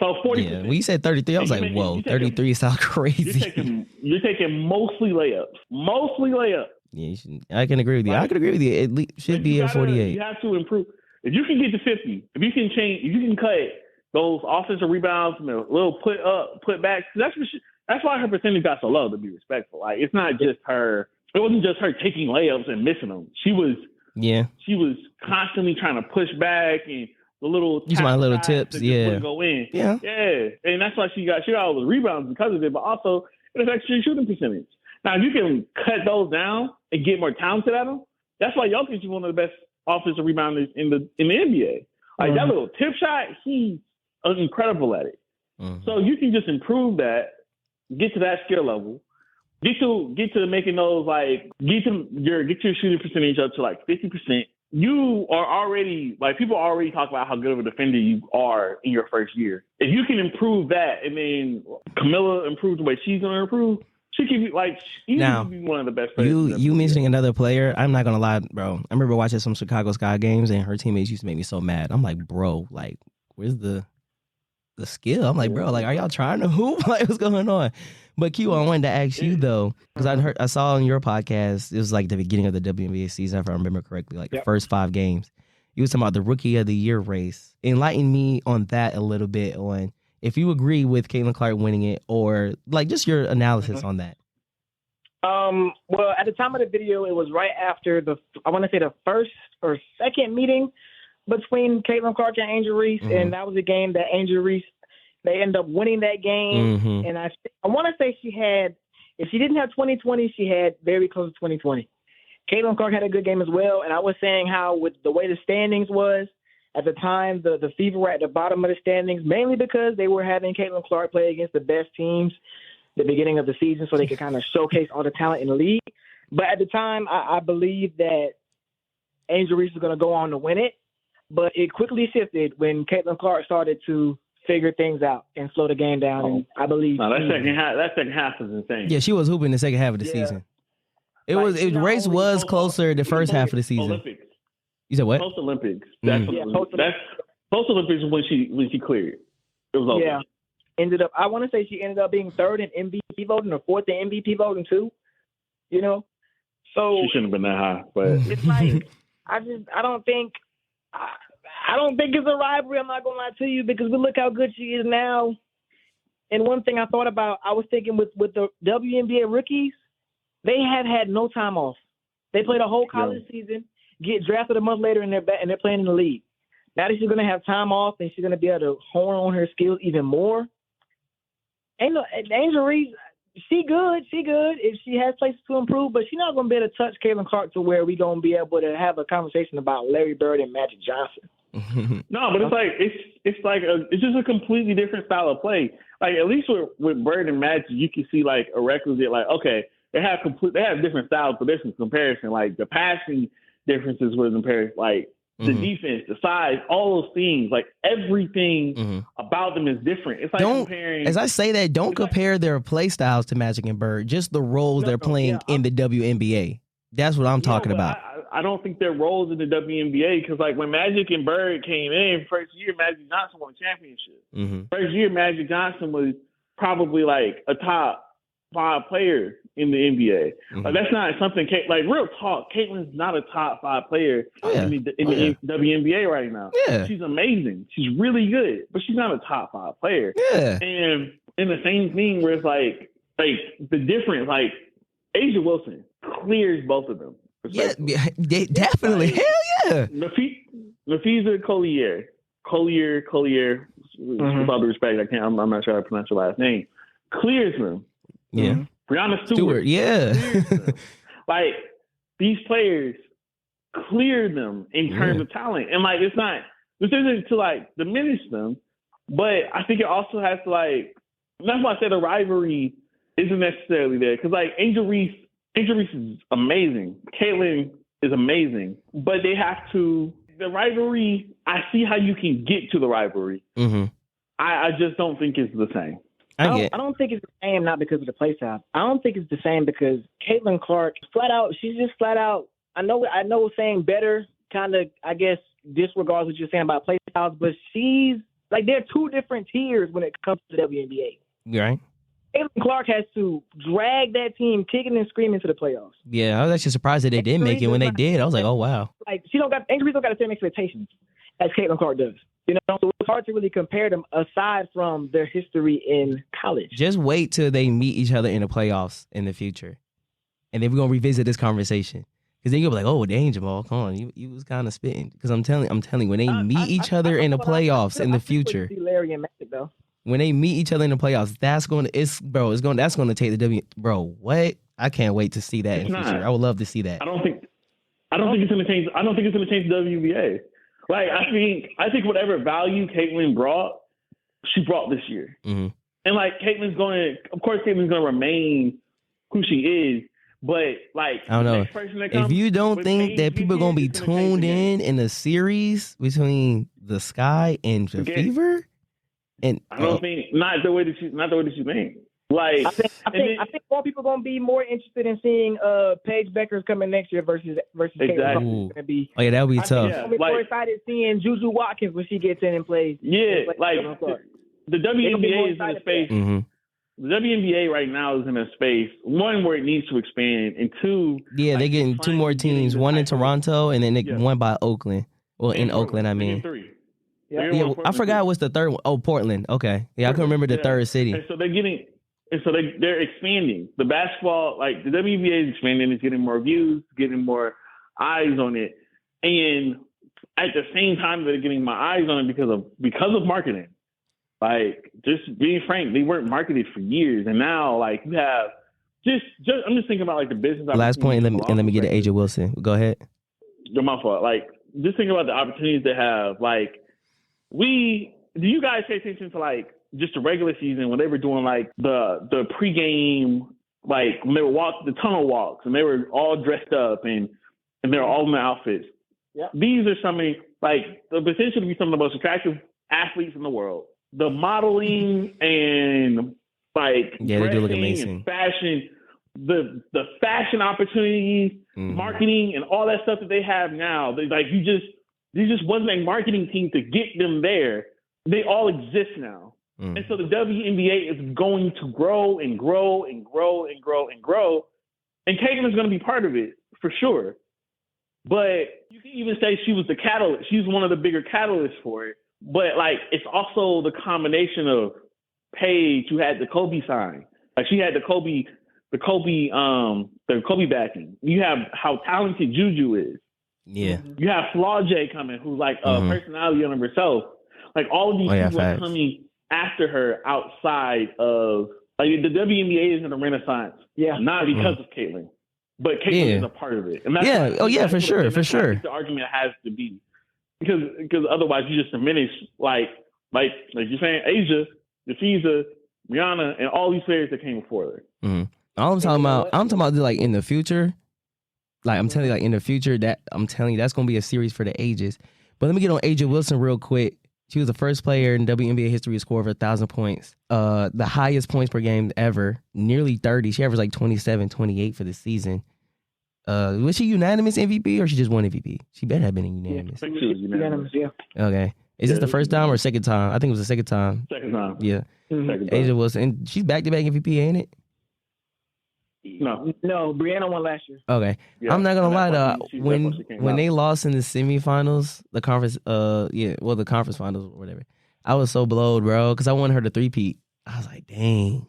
So 40%. Yeah, when you said 33, I was like, whoa, 33 sounds crazy. You're taking mostly layups. Yeah, I can agree with you. Right? I can agree with you. It should be at 48. You have to improve. If you can get to 50, if you can cut those offensive rebounds and a little put back, that's why her percentage got so low, to be respectful. Like it's not just her. It wasn't just her taking layups and missing them. She was constantly trying to push back and the little use my little tips, go in. Yeah. And that's why she got all those rebounds because of it, but also it affects your shooting percentage. Now, if you can cut those down and get more talented at them, that's why Jokic is one of the best offensive rebounders in the NBA. Like that little tip shot, he's incredible at it. So you can just improve that, get to that skill level, get to making those get your shooting percentage up to like 50%. You are already people already talk about how good of a defender you are in your first year. If you can improve that, and then Camilla improves the way she's going to improve. She can be one of the best players. You mentioning another player, I'm not gonna lie, bro. I remember watching some Chicago Sky games and her teammates used to make me so mad. I'm like, bro, like, where's the skill? I'm like, bro, like, are y'all trying to hoop? Like, what's going on? But Q, I wanted to ask you though, because I saw on your podcast, it was like the beginning of the WNBA season, if I remember correctly, like the first 5 games. You was talking about the Rookie of the Year race. Enlighten me on that a little bit on if you agree with Caitlin Clark winning it, or like just your analysis on that. Well, at the time of the video, it was right after the first or second meeting between Caitlin Clark and Angel Reese, and that was a game that Angel Reese, they ended up winning that game. And I want to say she had, if she didn't have 2020, she had very close to 2020. Caitlin Clark had a good game as well, and I was saying how with the way the standings was, at the time, the Fever were at the bottom of the standings, mainly because they were having Caitlin Clark play against the best teams at the beginning of the season so they could kind of showcase all the talent in the league. But at the time, I believed that Angel Reese was going to go on to win it. But it quickly shifted when Caitlin Clark started to figure things out and slow the game down. And I believe that second half was insane. Yeah, she was hooping the second half of the season. Race was closer the first half of the season. Olympics. You said what? Post Olympics. That's post Olympics when she cleared. It was over. Yeah. I want to say she ended up being third in MVP voting or fourth in MVP voting too. You know, so she shouldn't have been that high. But it's like I don't think it's a rivalry. I'm not gonna lie to you because we look how good she is now. And one thing I thought about, I was thinking with the WNBA rookies, they have had no time off. They played a whole college season, get drafted a month later, and they're playing in the league. Now that she's going to have time off and she's going to be able to hone on her skills even more. Angel Reese, she good. If she has places to improve, but she's not going to be able to touch Caitlin Clark to where we're going to be able to have a conversation about Larry Bird and Magic Johnson. No, but it's just a completely different style of play. Like at least with Bird and Magic, you can see like a requisite. Like okay, they have different styles, but there's some comparison. Like the passing differences with compared, like the defense, the size, all those things, like everything about them is different. It's like comparing. As I say that, don't compare their play styles to Magic and Bird, just the roles they're playing in the WNBA. That's what I'm talking about. I don't think their roles in the WNBA because, like, when Magic and Bird came in, first year Magic Johnson won a championship. First year Magic Johnson was probably like a top 5 player in the NBA. Like that's not something like real talk. Caitlin's not a top 5 player in the WNBA right now. Yeah. She's amazing. She's really good, but she's not a top 5 player. Yeah. And the same thing where it's like the difference, like Asia Wilson clears both of them. Yeah, definitely. Hell yeah. Nafisa Collier Collier, with all due respect, I'm not sure how to pronounce your last name, clears them. Yeah. Brianna Stewart. Yeah. Like, these players clear them in terms of talent. And, like, this isn't to, like, diminish them, but I think it also has to, like, that's why I said the rivalry isn't necessarily there. Because, like, Angel Reese is amazing. Caitlin is amazing. But they have to, the rivalry, I see how you can get to the rivalry. Mm-hmm. I just don't think it's the same. I don't think it's the same, not because of the play style. I don't think it's the same because Caitlin Clark, she's just flat out, I know saying better kind of, I guess, disregards what you're saying about play styles, but she's, like, there are two different tiers when it comes to the WNBA. Right. Caitlin Clark has to drag that team kicking and screaming to the playoffs. Yeah, I was actually surprised that they did make it. When they did, I was like, oh, wow. Like, Angel Reese don't got the same expectations as Caitlin Clark does. You know, so it's hard to really compare them aside from their history in college. Just wait till they meet each other in the playoffs in the future. And then we're going to revisit this conversation. Because then you'll be like, oh, dang, Jamal, come on. You was kind of spitting. Because I'm telling you, when they meet each other in the playoffs in the future. Larry and Magic, though. When they meet each other in the playoffs, that's going to take the W. Bro, what? I can't wait to see that in the future. I would love to see that. I don't think it's going to change. I don't think it's going to change the WNBA. Like, I think whatever value Caitlin brought, she brought this year. Mm-hmm. And, like, Caitlin's going to remain who she is. But, like, I don't know. Next person that comes, if you don't think that people are going to be tuned in a series between the Sky and the Fever, and I don't think not the way that she thinks. Like, I think more people are going to be more interested in seeing Paige Becker's coming next year versus Caitlin. Oh yeah, that would be tough. I'm more excited seeing Juju Watkins when she gets in and plays. Yeah, the WNBA is in a space. Mm-hmm. The WNBA right now is in a space, one, where it needs to expand, and two, yeah, they're getting two more teams, one in Toronto and then one by Oakland. Well, in Oakland, I mean. Three. Yeah, I forgot what's the third one. Oh, Portland. Okay. Yeah, I can remember the third city. And so they're expanding. The basketball, like, the WNBA is expanding. It's getting more views, getting more eyes on it. And at the same time, they're getting my eyes on it because of marketing. Like, just being frank, they weren't marketed for years. And now, like, you have I'm just thinking about, like, the business. Last point, and let me get to AJ Wilson. Go ahead. My fault. Like, just thinking about the opportunities they have. Like, do you guys pay attention to, like, just the regular season when they were doing, like, the pregame, like, when they were the tunnel walks, and they were all dressed up and they were all in the outfits. Yeah. These are like, the potential to be some of the most attractive athletes in the world. The modeling and, like, they do look amazing. And fashion, the fashion opportunities, marketing, and all that stuff that they have now. Like, there just wasn't a marketing team to get them there. They all exist now. And so the WNBA is going to grow and grow and grow and grow and grow. And Caitlin is going to be part of it, for sure. But you can even say she was the catalyst. She's one of the bigger catalysts for it. But, like, it's also the combination of Paige, who had the Kobe sign. Like, she had the Kobe backing. You have how talented Juju is. Yeah. You have Flaw J coming, who's, like, a personality on herself. Like, all of these people are coming after her outside of, like, the WNBA is in a renaissance. Yeah. Not because of Caitlin. But Caitlin is a part of it. And that's for sure. The argument has to be. Because otherwise you just diminish, like you're saying, Asia, Nafisa, Rihanna, and all these players that came before her. Mm-hmm. I'm talking about like in the future. Like, I'm telling you, like, in the future, that's going to be a series for the ages. But let me get on AJ Wilson real quick. She was the first player in WNBA history to score over 1,000 points. The highest points per game ever, nearly 30. She averaged like 27, 28 for the season. Was she unanimous MVP or she just won MVP? She better have been unanimous. I think she was unanimous. Yeah. Okay. Is this the first time or second time? I think it was the second time. Second time. Yeah. Second time. AJ Wilson. And she's back-to-back MVP, ain't it? No, Brianna won last year. Okay. Yeah, I'm not gonna lie though. When they lost in the semifinals, the conference finals or whatever, I was so blowed, bro, because I wanted her to three-peat. I was like, dang.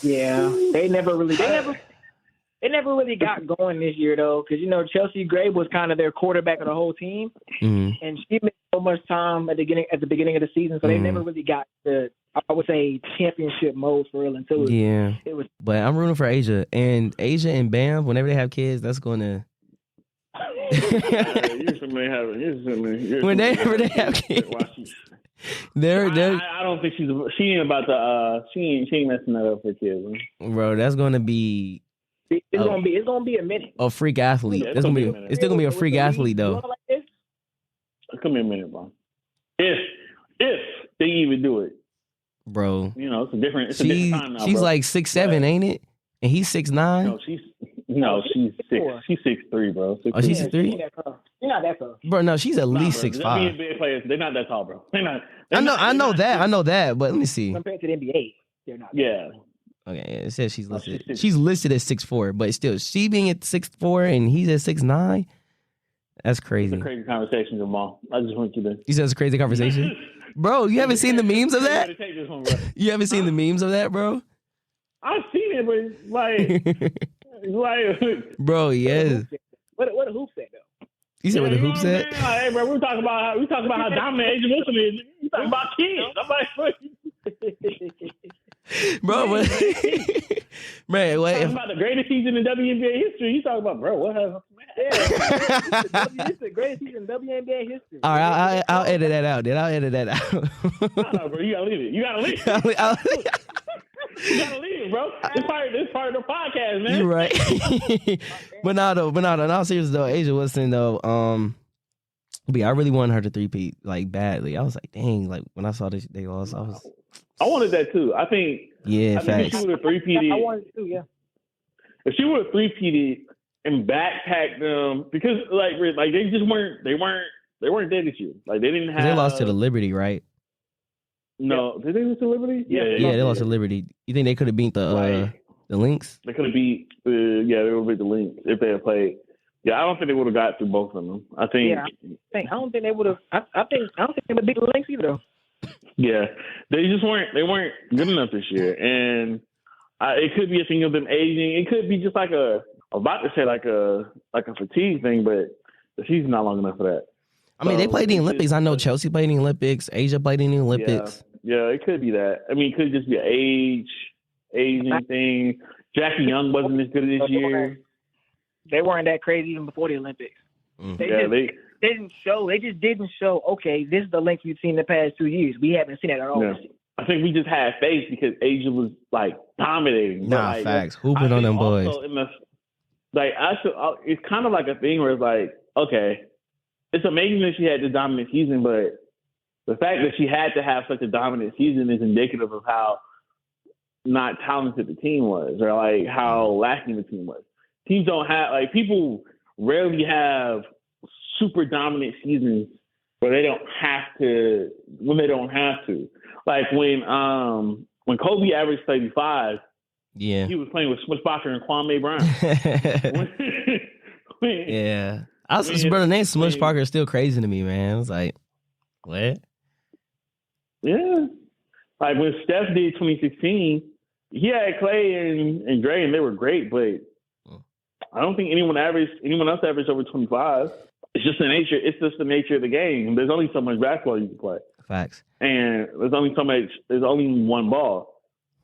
Yeah, they never really got going this year though, because Chelsea Gray was kind of their quarterback of the whole team, and she missed so much time at the beginning of the season, so they never really got the, I would say, championship mode for real until it was. But I'm rooting for Asia and Bam. Whenever they have kids, that's gonna. Whenever they have kids, I don't think she ain't about to. She ain't messing that up for kids, bro. That's gonna be. It's gonna be a minute. A freak athlete. Yeah, it's still gonna be a freak athlete though. It's gonna be a minute, bro. If they even do it, bro. It's a different time now. She's bro. like 6'7", ain't it? And he's 6'9". No, she's 6'3", bro. 6'3". Oh, she's 6'3". She's not that tall. Bro, no, she's at least 6'5". WNBA players, they're not that tall, bro. I know that, but let me see. Compared to the NBA, they're not. Yeah. Okay, it says she's listed. She's listed as 6'4", but still, she being at 6'4" and he's at 6'9", that's crazy. It's a crazy conversation, Jamal. I just want you to. You said it's a crazy conversation, bro. You haven't seen the memes of that? You haven't seen the memes of that, bro? I've seen it, but like, bro, yes. What a hoop set though. You said what the hoop said? Like, hey, bro, we talking about how dominant Asia Wilson is. You talking about kids? I'm like, bro, what? Man, what? Talking about the greatest season in WNBA history. You talking about, bro? What happened? It's the greatest season in WNBA history. All right, I'll edit that out. Then I'll edit that out. No, bro, you gotta leave it. You gotta leave it, bro. This part of the podcast, man. You're right. but no, in all seriousness though, Asia Wilson though, I really wanted her to three-peat like badly. I was like, dang, like when I saw this they lost, I wanted that too. I think facts. If she would have three-peated, I wanted to too, yeah. If she would have three-peated and backpacked them, because like they just weren't there this year. Like they didn't have. They lost to the Liberty, right? No, did they lose to Liberty? Yeah, they lost to Liberty. You think they could have beat the Lynx? They could have beat they would have beat the Lynx if they had played. Yeah, I don't think they would have got through both of them. I don't think they would have. I don't think they would beat the Lynx either though. Yeah, they just weren't. They weren't good enough this year, and it could be a thing of them aging. It could be just like I'm about to say like a fatigue thing, but the season's not long enough for that. I mean, they played in the Olympics. I know Chelsea played in the Olympics. Asia played in the Olympics. Yeah, it could be that. I mean, it could just be an aging thing. Jackie Young wasn't as good this year. They weren't that crazy even before the Olympics. They just didn't show. Okay, this is the length we've seen the past 2 years. We haven't seen that at all. Yeah. I think we just had faith because Asia was like dominating. Nah, facts. Hooping on them boys. It's kind of like a thing where it's like, okay, it's amazing that she had the dominant season, but the fact that she had to have such a dominant season is indicative of how not talented the team was, or like how lacking the team was. Teams don't have people rarely have super dominant seasons where they don't have to when they don't have to. Like when Kobe averaged 35, yeah, he was playing with Smush Parker and Kwame Brown. Yeah. Bro, the name Smush Parker is still crazy to me, man. I was like, what? Yeah. Like when Steph did 2016, he had Clay and Dre, and they were great, but I don't think anyone else averaged over 25. It's just the nature of the game. There's only so much basketball you can play. Facts. And there's only one ball.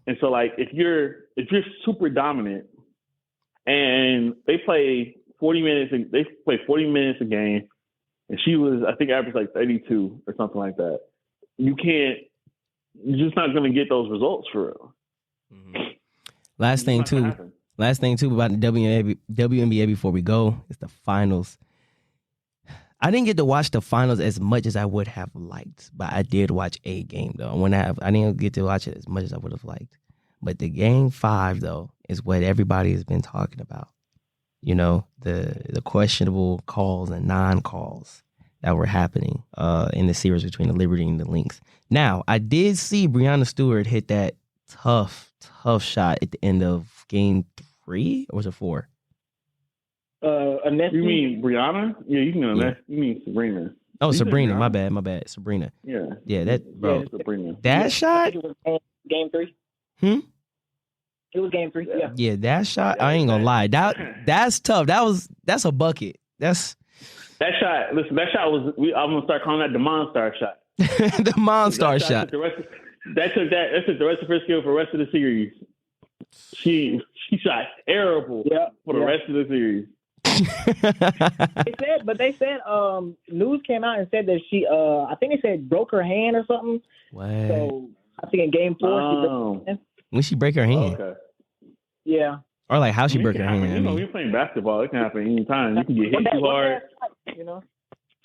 And so like if you're super dominant and they play 40 minutes a game, and she was, I think, averaged like 32 or something like that. You're just not going to get those results for real. Mm-hmm. Last thing too about the WNBA before we go is the finals. I didn't get to watch the finals as much as I would have liked, but I did watch a game though. I didn't get to watch it as much as I would have liked. But the game 5 though is what everybody has been talking about. You know, the questionable calls and non-calls that were happening in the series between the Liberty and the Lynx. Now, I did see Breanna Stewart hit that tough shot at the end of game 3, or was it 4? You mean Breanna? Yeah, you can go next. You mean Sabrina. Oh, Sabrina. My bad. Sabrina. Yeah. Yeah, that, bro. Yeah, Sabrina. That shot? It was game 3. It was game 3. Yeah. Yeah, that shot. I ain't gonna lie. That's tough. That's a bucket. That's That shot was. I'm gonna start calling that the Monstar shot. The Monstar shot. That took the rest of her skill for the rest of the series. She shot terrible for the rest of the series. They said news came out and said that she I think they said broke her hand or something. What? So I think in game 4 she broke her hand. When she break her hand? Okay. Yeah. Or like how she broke her hand. You know, you're playing basketball. It can happen anytime. You can get hit too hard. You know.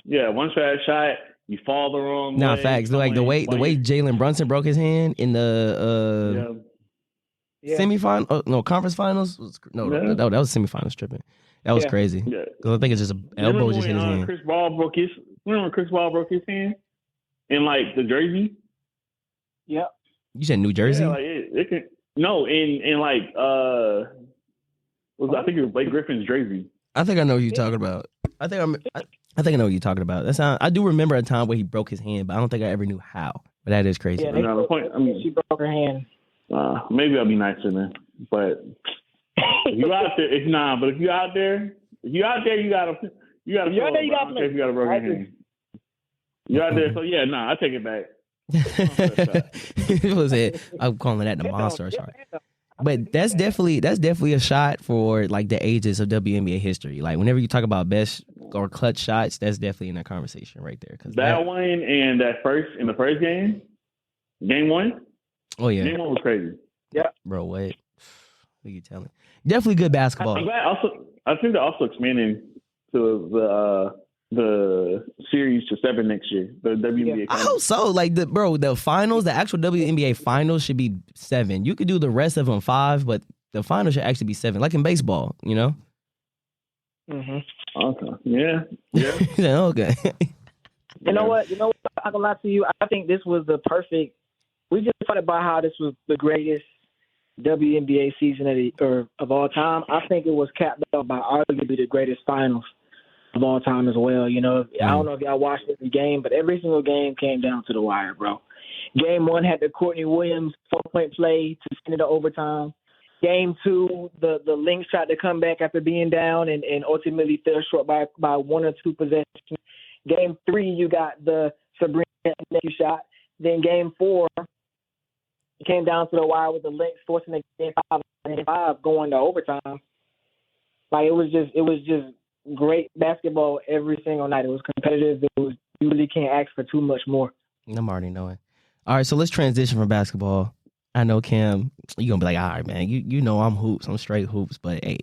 Yeah, one bad shot, you fall the wrong way. Nah, facts. Like the way Jalen Brunson broke his hand in the semifinal, conference finals. That was semifinals tripping. That was crazy. Yeah. Because I think it's just an elbow just hit his hand. Remember when Chris Ball broke his hand in like the jersey? Yeah. You said New Jersey? Yeah, like it can. No, in like I think it was Blake Griffin's jersey. I think I know what you're talking about. I think I know what you're talking about. I do remember a time where he broke his hand, but I don't think I ever knew how. But that is crazy. Yeah, she broke her hand. Maybe I'll be nicer then. But if you out there, if you're out there, you gotta play. You gotta broke your hand. You're out there, so I take it back. It was it. I'm calling that the monster shot. But that's definitely a shot for like the ages of WNBA history. Like whenever you talk about best or clutch shots, that's definitely in that conversation right there. That one and the first game 1. Oh yeah, game 1 was crazy. Yeah, bro, what are you telling? Definitely good basketball. I'm glad I think they're also expanding to the series to 7 next year. The WNBA. I hope so. Like the finals, the actual WNBA finals should be 7. You could do the rest of them 5, but the finals should actually be 7, like in baseball. You know. Mm-hmm. Okay. Yeah. Okay. You know what? I'm gonna lie to you. I think this was the perfect. We just talked about how this was the greatest WNBA season of all time. I think it was capped off by arguably the greatest finals of all time as well. You know, I don't know if y'all watched every game, but every single game came down to the wire, bro. Game 1 had the Courtney Williams 4-point play to send it to overtime. Game 2, the Lynx tried to come back after being down and ultimately fell short by 1 or 2 possessions. Game 3, you got the Sabrina Ionescu shot. Then Game 4, it came down to the wire with the Lynx forcing the Game 5 going to overtime. Like it was just great basketball every single night. It was competitive. You really can't ask for too much more. I'm already knowing. All right, so let's transition from basketball. I know, Cam, you're going to be like, all right, man, you know I'm hoops. I'm straight hoops, but hey.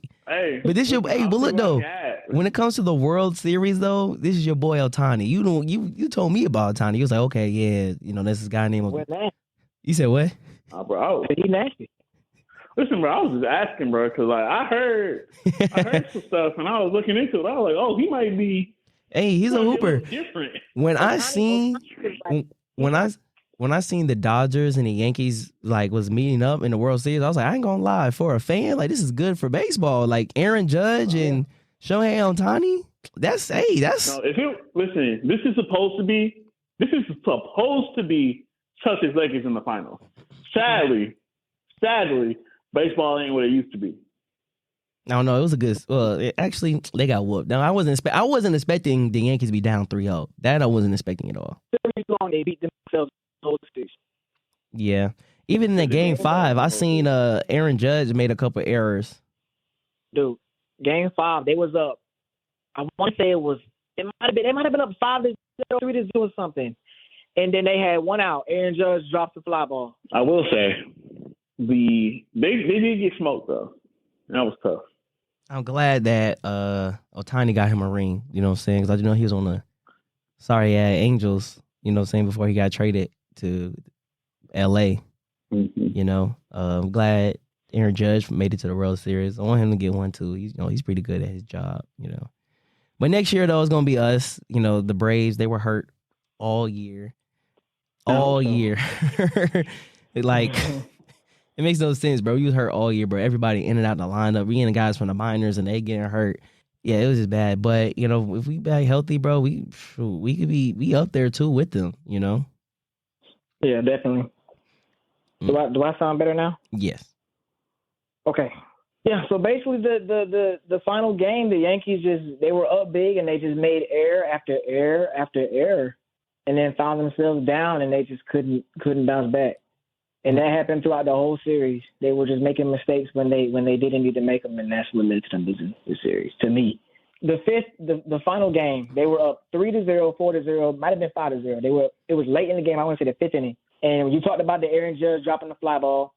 But this but look, though, when it comes to the World Series, though, this is your boy Ohtani. You told me about Ohtani. You was like, okay, yeah, there's this guy named. You said what? Bro, he nasty. Listen, bro, I was just asking, bro, because like I heard some stuff, and I was looking into it. I was like, oh, he might be. Hey, he's a hooper. Different. When I seen the Dodgers and the Yankees like was meeting up in the World Series, I was like, I ain't gonna lie, for a fan, like this is good for baseball. Like Aaron Judge and Shohei Ohtani, that's. No, listen, this is supposed to be Celtics Lakers in the final. Sadly, baseball ain't what it used to be. No, it was a good. Actually, they got whooped. Now I wasn't expecting the Yankees to be down 3-0. That I wasn't expecting at all. They beat themselves. Yeah, even in that Game 5, I seen Aaron Judge made a couple errors. Dude, Game 5, they was up. I want to say they might have been up 5-0, 3-0 or something, and then they had 1 out. Aaron Judge dropped the fly ball. I will say, they did get smoked though. That was tough. I'm glad that Ohtani got him a ring. You know what I'm saying? Because I know he was on the Angels. You know what I'm saying, before he got traded to L.A. Mm-hmm. I'm glad Aaron Judge made it to the World Series. I want him to get one too. He's pretty good at his job. But next year though, it's gonna be us. The Braves, they were hurt all year. Like it makes no sense, bro. You was hurt all year, bro. Everybody in and out the lineup. We getting guys from the minors and they getting hurt. Yeah, it was just bad. But if we back healthy, bro, we could be up there too with them. Yeah, definitely. Do I sound better now? Yes. Okay. Yeah, so basically the final game, the Yankees they were up big and they just made error after error after error, and then found themselves down and they just couldn't bounce back. And that happened throughout the whole series. They were just making mistakes when they didn't need to make them, and that's what led to them losing the series. To me, the final game, they were up 3-0, 4-0, might have been 5-0. It was late in the game. I want to say the fifth inning. And you talked about the Aaron Judge dropping the fly ball.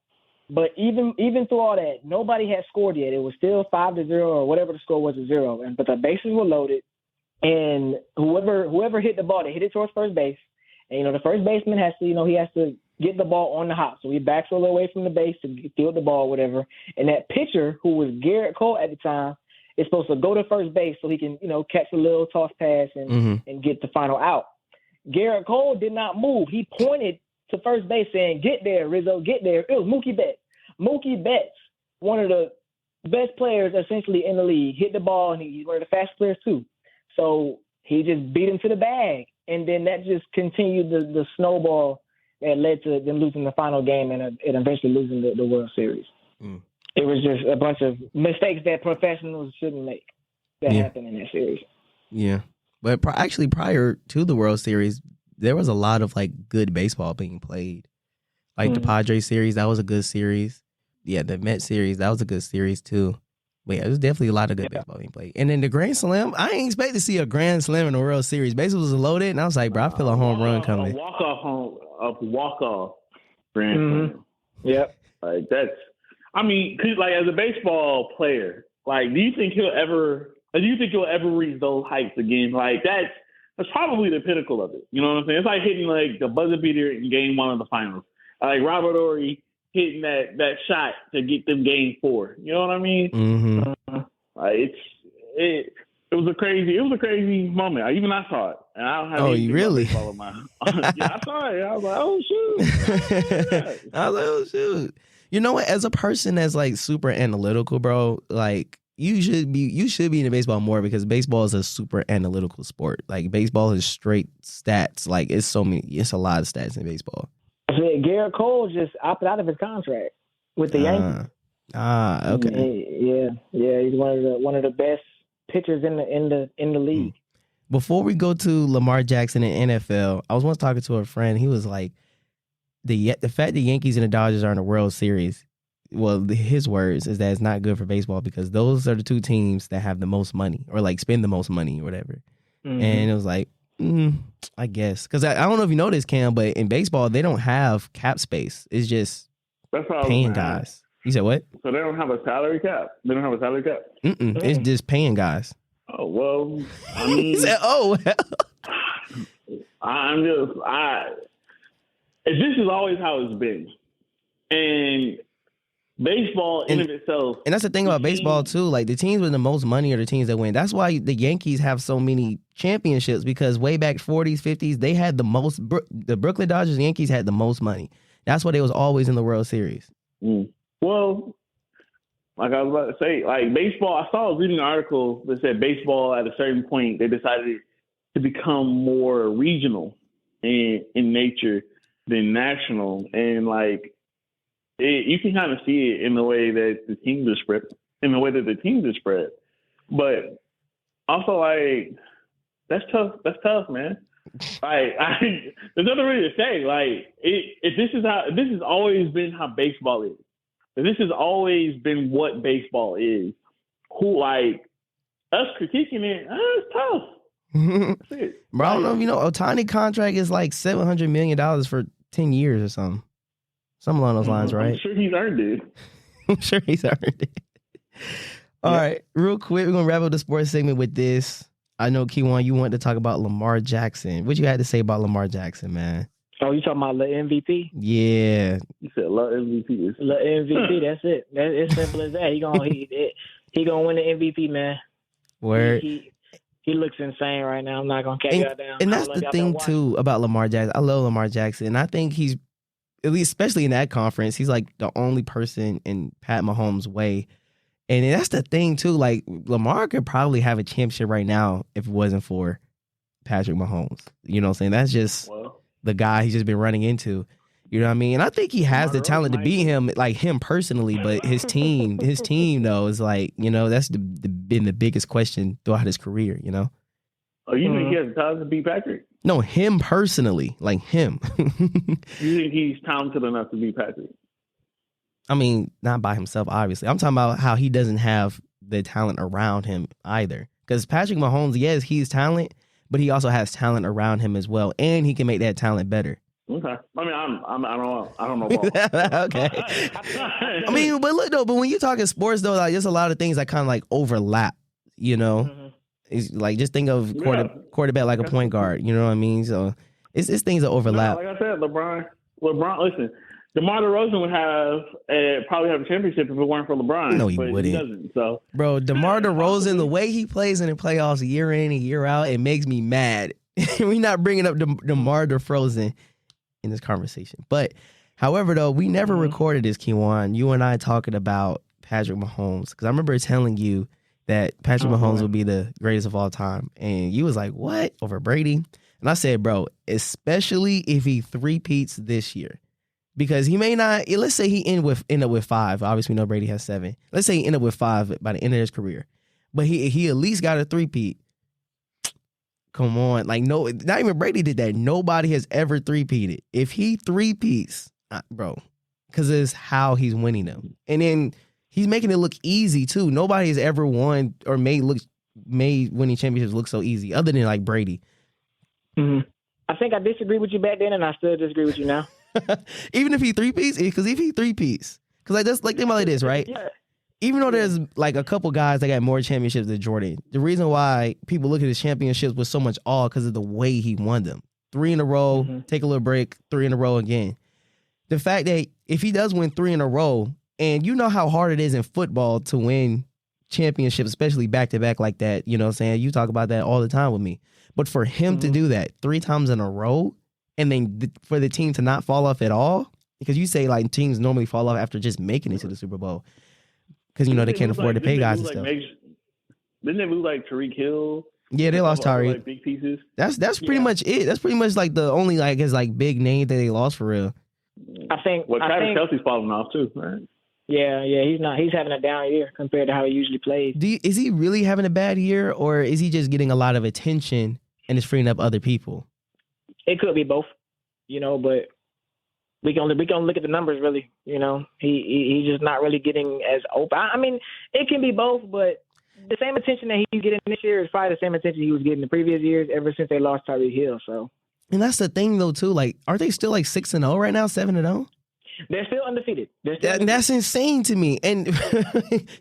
But even through all that, nobody had scored yet. It was still 5-0 or whatever the score was at 0. But the bases were loaded, and whoever hit the ball, they hit it towards first base. And the first baseman has to, he has to get the ball on the hop. So he backs a little away from the base to field the ball, whatever. And that pitcher, who was Garrett Cole at the time, is supposed to go to first base so he can, catch a little toss pass and get the final out. Garrett Cole did not move. He pointed to first base saying, "Get there, Rizzo, get there." It was Mookie Betts. Mookie Betts, one of the best players essentially in the league, hit the ball, and he's one of the fastest players too. So he just beat him to the bag. And then that just continued the snowball that led to them losing the final game and eventually losing the World Series. Mm. It was just a bunch of mistakes that professionals shouldn't make that happened in that series. Yeah. But actually prior to the World Series, there was a lot of good baseball being played. The Padres series, that was a good series. Yeah, the Mets series, that was a good series too. But yeah, there's definitely a lot of good baseball being played. And then the Grand Slam, I ain't expect to see a Grand Slam in the World Series. Baseball was loaded, and I was like, bro, I feel a home run coming. A walk-off Grand Slam. Yep. That's, cause as a baseball player, do you think he'll ever reach those heights again? That's probably the pinnacle of it. You know what I'm saying? It's like hitting the buzzer beater in Game 1 of the finals. Robert Horry hitting that shot to get them Game 4. You know what I mean? Mm-hmm. It was a crazy moment. I saw it, and I don't have. Oh, you really? Yeah, I saw it. I was like, oh shoot. I was like, oh shoot. You know what? As a person that's super analytical, bro, you should be into baseball more because baseball is a super analytical sport. Baseball is straight stats. It's a lot of stats in baseball. Garrett Cole just opted out of his contract with the Yankees. Okay. Yeah, he's one of the best pitchers in the league. Before we go to Lamar Jackson and NFL, I was once talking to a friend. He was like, the fact the Yankees and the Dodgers are in the World Series, well, his words is that it's not good for baseball because those are the two teams that have the most money or spend the most money or whatever. Mm-hmm. And it was like, I guess. Because I don't know if you know this, Cam, but in baseball, they don't have cap space. It's just paying guys. You said what? So they don't have a salary cap? They don't have a salary cap? It's just paying guys. Oh, well, He said, oh, well. This is always how it's been. And baseball in of itself. And that's the thing about baseball, too. The teams with the most money are the teams that win. That's why the Yankees have so many championships because way back 40s, 50s, they had the most. The Brooklyn Dodgers and Yankees had the most money. That's why they was always in the World Series. Well, I was about to say, baseball, I was reading an article that said baseball at a certain point, they decided to become more regional in nature than national. And you can kind of see it in the way that the teams are spread. But also, that's tough. That's tough, man. There's nothing really to say. This has always been how baseball is. This has always been what baseball is. Us critiquing it, it's tough. That's it. Bro, I don't know if you know, Ohtani contract is $700 million for 10 years or something. Something along those lines, right? I'm sure he's earned it. All right, real quick, we're going to wrap up the sports segment with this. I know, Keywan, you wanted to talk about Lamar Jackson. What you had to say about Lamar Jackson, man? Oh, you talking about the MVP? Yeah. You said La MVP. La MVP, that's it. It's simple as that. He gonna win the MVP, man. Word. He looks insane right now. I'm not gonna catch y'all down. And that's the thing too about Lamar Jackson. I love Lamar Jackson, and I think he's, at least especially in that conference, he's the only person in Pat Mahomes' way. And that's the thing too. Lamar could probably have a championship right now if it wasn't for Patrick Mahomes. You know what I'm saying? That's just the guy he's just been running into. You know what I mean? And I think he has the talent to might beat be. him, like him personally, but his team though is like, that's been the biggest question throughout his career, Oh, you think he has the talent to beat Patrick? No, him personally, like him. You think he's talented enough to beat Patrick? I mean, not by himself, obviously. I'm talking about how he doesn't have the talent around him either. Because Patrick Mahomes, yes, he's talent, but he also has talent around him as well, and he can make that talent better. Okay. I mean, I don't know ball. Okay. I mean, but look though, but when you're talking sports though, like there's a lot of things that kind of like overlap. It's like just think of quarterback like a point guard. You know what I mean? So it's things that overlap. No, like I said, LeBron. Listen, DeMar DeRozan would probably have a championship if it weren't for LeBron. No, he but wouldn't. He doesn't. So, bro, DeMar DeRozan, the way he plays in the playoffs year in and year out, it makes me mad. We're not bringing up DeMar DeRozan in this conversation. But, however, though, we never recorded this, Kewan. You and I talking about Patrick Mahomes. Because I remember telling you that Patrick Mahomes would be the greatest of all time. And you was like, what? Over Brady? And I said, bro, especially if he three-peats this year. Because he may not, let's say he end up with 5. Obviously, we know Brady has 7. Let's say he end up with 5 by the end of his career. But he at least got a three-peat. Come on. Like, no, not even Brady did that. Nobody has ever three-peated. If he three-peats, bro, because it's how he's winning them. And then he's making it look easy, too. Nobody has ever won or made winning championships look so easy, other than, like, Brady. Mm-hmm. I think I disagreed with you back then, and I still disagree with you now. Even if he three-peats, because if he three-peats, because like that's like think about it like this, right? Yeah. Even though there's like a couple guys that got more championships than Jordan, the reason why people look at his championships with so much awe because of the way he won them. 3 in a row, take a little break, 3 in a row again. The fact that if he does win 3 in a row, and you know how hard it is in football to win championships, especially back-to-back like that, you know what I'm saying? You talk about that all the time with me. But for him to do that 3 times in a row, and then for the team to not fall off at all, because you say like teams normally fall off after just making it to the Super Bowl. Because, they can't afford to pay guys and stuff. Didn't they lose like Tariq Hill? Yeah, they lost Tariq. Like big pieces. That's pretty much it. That's pretty much like the only like big name that they lost for real. I think. Well, Travis Kelce's falling off too, right? Yeah, he's not. He's having a down year compared to how he usually plays. Is he really having a bad year, or is he just getting a lot of attention and is freeing up other people? It could be both, but. We can look at the numbers, really. He's just not really getting as open. I mean, it can be both, but the same attention that he's getting this year is probably the same attention he was getting the previous years ever since they lost Tyreek Hill. So, and that's the thing, though, too. Like, aren't they still like 6-0 right now, 7-0? They're still undefeated. That's insane to me, and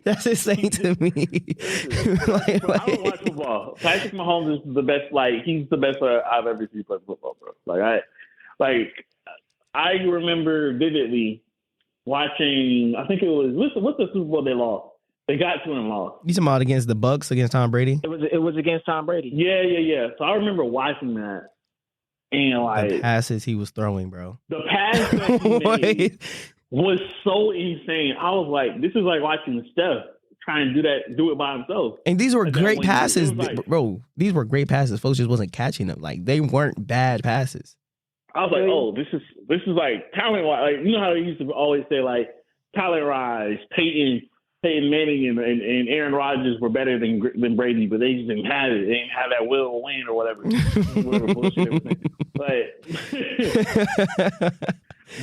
that's insane to me. I don't watch football. Patrick Mahomes is the best. Like, he's the best I've ever seen play football, bro. I remember vividly watching. I think it was what's the Super Bowl they lost? They got to and lost. You talking about against the Bucks, against Tom Brady? It was against Tom Brady. Yeah. So I remember watching that, and like the passes he was throwing, bro. The pass that he made was so insane. I was like, this is like watching Steph try and do it by himself. And these were great passes, bro. These were great passes. Folks just wasn't catching them. Like, they weren't bad passes. I was like, oh, this is like talent wise. Like, you know how they used to always say like talent wise, Peyton Manning and Aaron Rodgers were better than Brady, but they just didn't have it. They didn't have that will to win or whatever.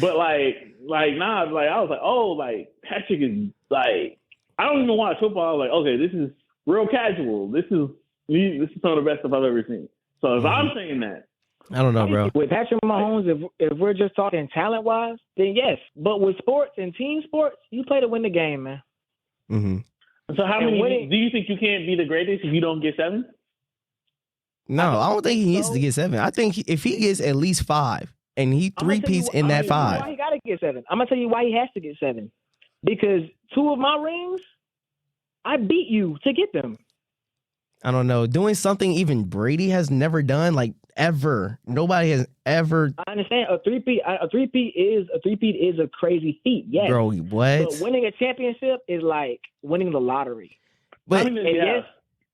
But nah, like I was like, oh, like Patrick is like, I don't even watch football. I was like, okay, this is real casual. This is some of the best stuff I've ever seen. So if I'm saying that. I don't know, bro. With Patrick Mahomes, if we're just talking talent-wise, then yes. But with sports and team sports, you play to win the game, man. Mm-hmm. So do you think you can't be the greatest if you don't get 7? No, I don't think he needs to get 7. I think if he gets at least 5 and he three-peats in that 5. Why he got to get 7? I'm going to tell you why he has to get 7. Because 2 of my rings, I beat you to get them. I don't know. Doing something even Brady has never done, like ever. Nobody has ever. I understand a three-peat is a crazy feat. Yes, bro. What? But winning a championship is like winning the lottery. But yes,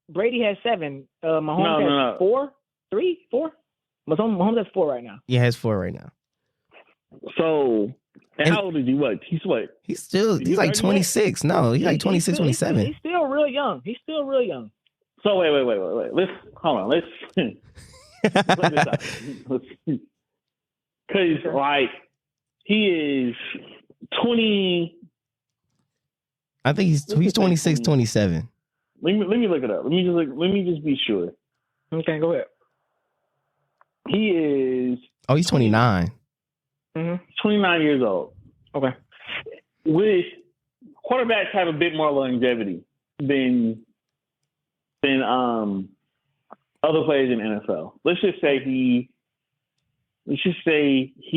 Brady has 7. Mahomes has 4, 3, 4. Mahomes has 4 right now. Yeah, he has 4 right now. So, and how old is he? What? He's what? He's like 26. No, he's like 26, 27. He's still real young. So wait. Let's hold on. Let's let this out. Because like he is 20. I think he's 26, 27. Let me look it up. Let me just be sure. Okay, go ahead. He is. Oh, he's 29. 29 years old. Okay. With quarterbacks have a bit more longevity than other players in the NFL. Let's just say he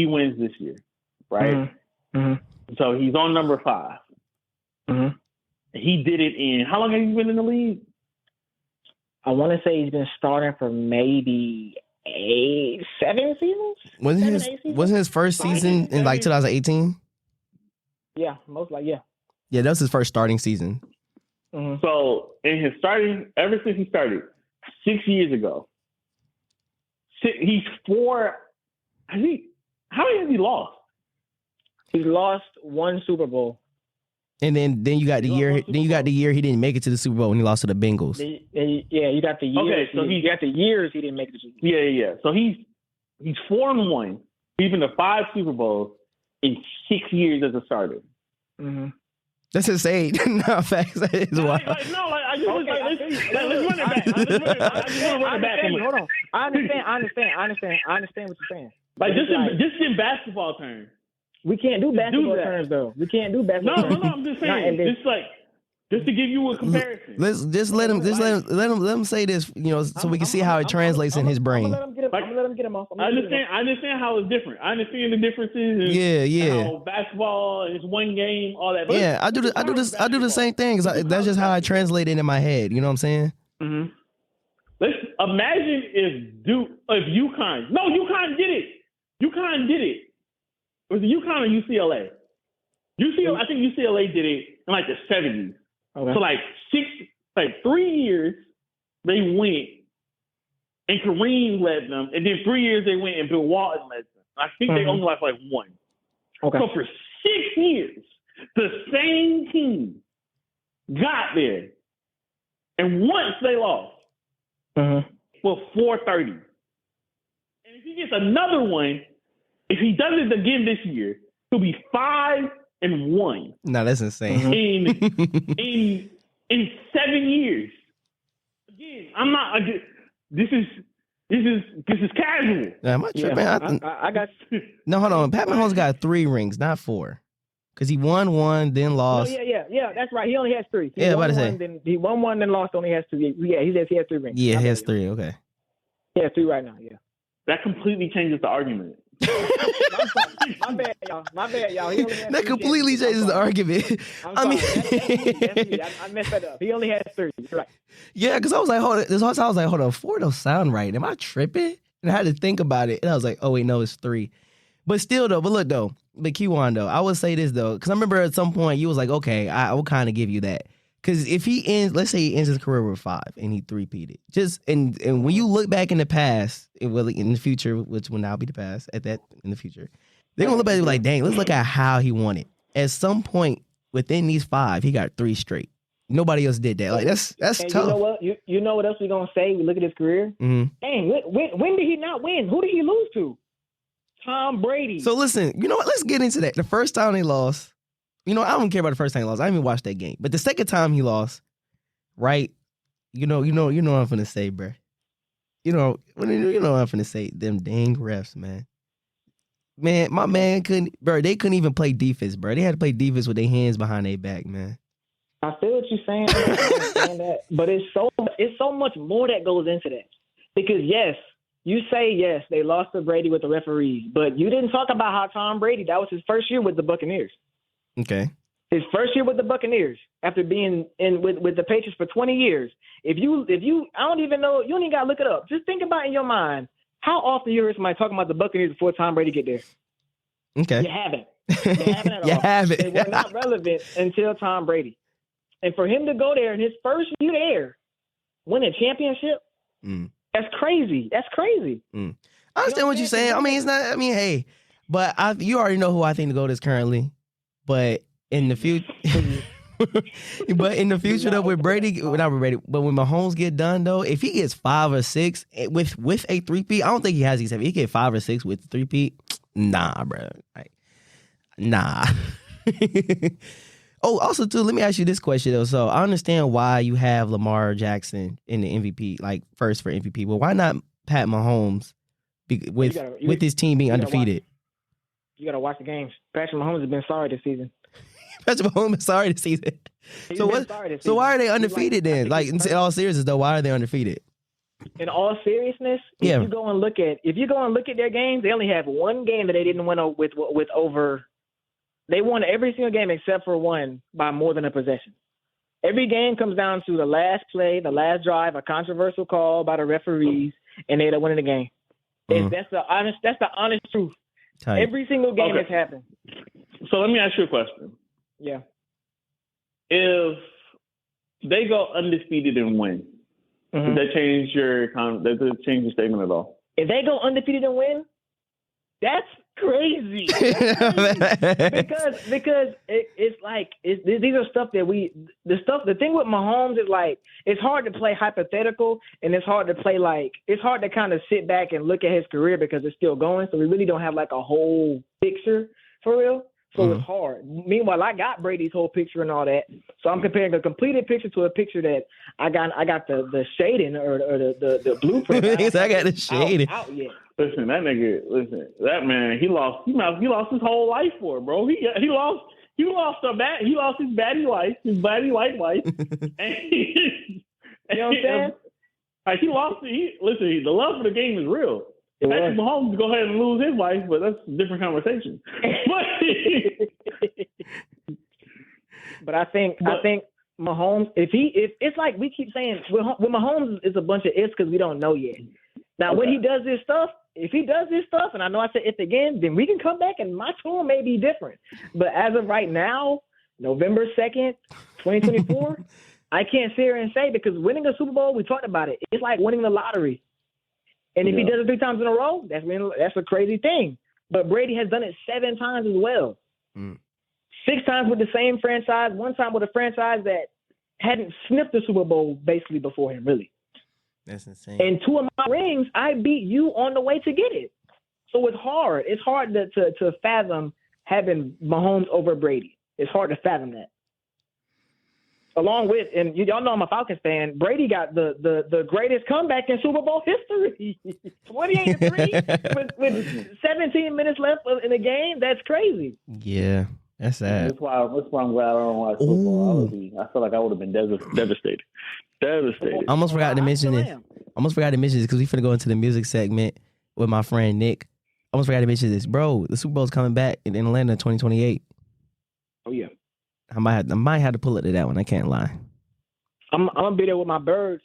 wins this year, right? So he's on number 5. He did it in, how long have you been in the league? I want to say he's been starting for maybe 7 seasons. Wasn't his first season in like 2018? Yeah, most like yeah. Yeah, that was his first starting season. So in his ever since he started 6 years ago, he's 4. How many has he lost? He's lost 1 Super Bowl. And then you got the year. Then you got the year he didn't make it to the Super Bowl when he lost to the Bengals. Yeah, you got the years. Okay, so you got the years he didn't make it to the Super Bowl. Yeah. So he's 4-1. He's been to 5 Super Bowls in 6 years as a starter. That's insane. No, facts. That is wild. Let's run it back. I just want to run it back. Hold on. I understand what you're saying. Like just in basketball terms. We can't do basketball terms though. We can't do basketball terms. No, I'm just saying. Just to give you a comparison. Let's let him say this, so we can see how it translates in his brain. I'm gonna let him get him off. I understand how it's different. I understand the differences. Yeah. How basketball is one game, all that. But yeah, I do the same thing. That's just how I translate it in my head. You know what I'm saying? Let's imagine if UConn did it. UConn did it. Was it UConn or UCLA? I think UCLA did it in like the 70s. Okay. So 3 years they went and Kareem led them, and then 3 years they went and Bill Walton led them. I think they only lost 1. Okay. So for 6 years, the same team got there, and once they lost for 430. And if he gets another one, if he does it again this year, he'll be 5-1. No, that's insane. In 7 years. Again, I'm not. This is casual. Am I tripping? I got. No, hold on. Pat Mahomes got 3 rings, not 4, because he won 1, then lost. No, yeah. That's right. He only has 3. He won 1, then lost. Only has 2. Yeah, he has 3 rings. Yeah, he has 3. Okay. He has 3 right now. Yeah. That completely changes the argument. My bad, y'all. He only has that completely changes the argument. I messed that up. He only has 3. Right. Yeah, because I was like, hold on, 4 don't sound right. Am I tripping? And I had to think about it, and I was like, oh wait, no, it's 3. But still though, but Keywan though, I would say this though, because I remember at some point you was like, okay, I will kind of give you that. Because if he ends, let's say he ends his career with 5 and he 3-peated, and when you look back in the past, in the future, which will now be the past, in the future, they're gonna look back and be like, dang, let's look at how he won it. At some point within these 5, he got 3 straight. Nobody else did that. Like that's and tough. You know what? You know what else we're gonna say? We look at his career. Dang, when did he not win? Who did he lose to? Tom Brady. So listen, you know what? Let's get into that. The first time he lost. I don't care about the first time he lost. I didn't even watch that game. But the second time he lost, right? You know what I'm finna say, bro. You know what I'm finna say. Them dang refs, man. Man, my man they couldn't even play defense, bro. They had to play defense with their hands behind their back, man. I feel what you're saying. I understand that. But it's so much more that goes into that. Because yes, you say yes, they lost to Brady with the referees, but you didn't talk about how Tom Brady, that was his first year with the Buccaneers. Okay. His first year with the Buccaneers after being in with the Patriots for 20 years. If you I don't even know, you don't even got to look it up. Just think about in your mind, how often you heard somebody talking about the Buccaneers before Tom Brady get there? Okay. You haven't. You haven't at all. You haven't. They were not relevant until Tom Brady. And for him to go there in his first year there, win a championship, that's crazy. That's crazy. I understand what you're saying. I mean, it's not, hey, But you already know who I think the GOAT is currently. But in the future, though, with Brady, not with Brady, but when Mahomes get done though, if he gets 5 or 6 with a three-peat, I don't think he has these. If he get 5 or 6 with 3-peat, nah, bro, like, nah. Oh, also too, let me ask you this question though. So I understand why you have Lamar Jackson in the MVP, like first for MVP, but why not Pat Mahomes with his team being undefeated? You gotta watch the games. Patrick Mahomes has been sorry this season. Patrick Mahomes is sorry this season. So why are they undefeated then? Like in all seriousness though, why are they undefeated? In all seriousness, if you go and look at their games, they only have one game that they didn't win with over. They won every single game except for one by more than a possession. Every game comes down to the last play, the last drive, a controversial call by the referees, and they end up winning the game. That's the honest truth. Tight. Every single game has happened. So let me ask you a question. Yeah. If they go undefeated and win, does that change your statement at all? If they go undefeated and win, that's crazy. because it's like these are stuff that the thing with Mahomes is like it's hard to play hypothetical and it's hard to kind of sit back and look at his career because it's still going. So we really don't have like a whole picture for real. So it's hard. Meanwhile, I got Brady's whole picture and all that. So I'm comparing a completed picture to a picture that I got the shading or the blueprint. I got the shading out yet. Listen, that man, he lost his whole life for it, bro. He lost his baddie white wife. And you know what I'm saying? Like the love for the game is real. Patrick Mahomes go ahead and lose his wife, but that's a different conversation. But I think Mahomes, if it's like we keep saying, with Mahomes is a bunch of ifs because we don't know yet. Now, when he does this stuff, and I know I said if again, then we can come back and my tune may be different. But as of right now, November 2nd, 2024, I can't sit here and say because winning a Super Bowl, we talked about it. It's like winning the lottery. And if he does it 3 times in a row, that's a crazy thing. But Brady has done it 7 times as well. 6 times with the same franchise, 1 time with a franchise that hadn't sniffed the Super Bowl basically before him, really. That's insane. And 2 of my rings, I beat you on the way to get it. So it's hard. It's hard to fathom having Mahomes over Brady. It's hard to fathom that. Along with, and y'all know I'm a Falcons fan, Brady got the greatest comeback in Super Bowl history. 28-3 with 17 minutes left in the game. That's crazy. Yeah, that's sad. That's why I'm glad I don't watch football. I feel like I would have been devastated. I almost forgot to mention this. Because we finna go into the music segment with my friend Nick. I almost forgot to mention this. Bro, the Super Bowl's coming back in Atlanta 2028. Oh, yeah. I might have to pull it to that one. I can't lie. I'm gonna be there with my birds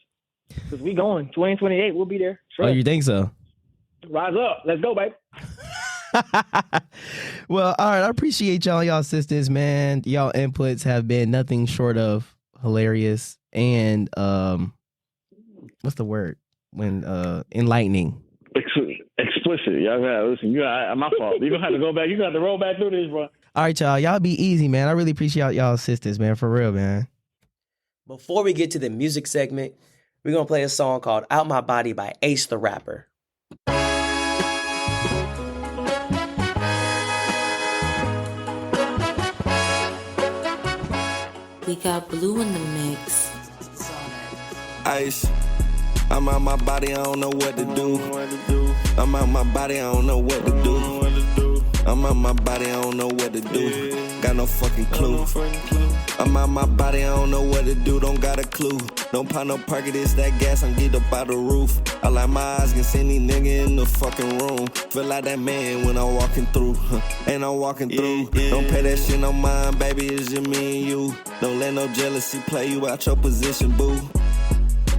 because we going 2028. We'll be there. Sure. Oh, you think so? Rise up, let's go, babe. Well, all right. I appreciate y'all sisters, man. Y'all inputs have been nothing short of hilarious and what's the word when enlightening. Explicit. Y'all gotta listen. My fault. You gonna have to go back. You gonna have to roll back through this, bro. All right, y'all. Y'all be easy, man. I really appreciate y'all sisters, man. For real, man. Before we get to the music segment, we're going to play a song called Out My Body by Ace the Rapper. We got Blue in the mix. Ice. I'm out my body, I don't know what to do. I'm out my body, I don't know what to do. I'm out my body, I don't know what to do. Got no fucking clue. I'm out my body, I don't know what to do. Don't got a clue. Don't pop no perk of this, that gas, I'm get up out the roof. I like my eyes can see any nigga in the fucking room. Feel like that man when I'm walking through. Ain't I'm walking through. Don't pay that shit no mind, baby, it's just me and you. Don't let no jealousy play you out your position, boo.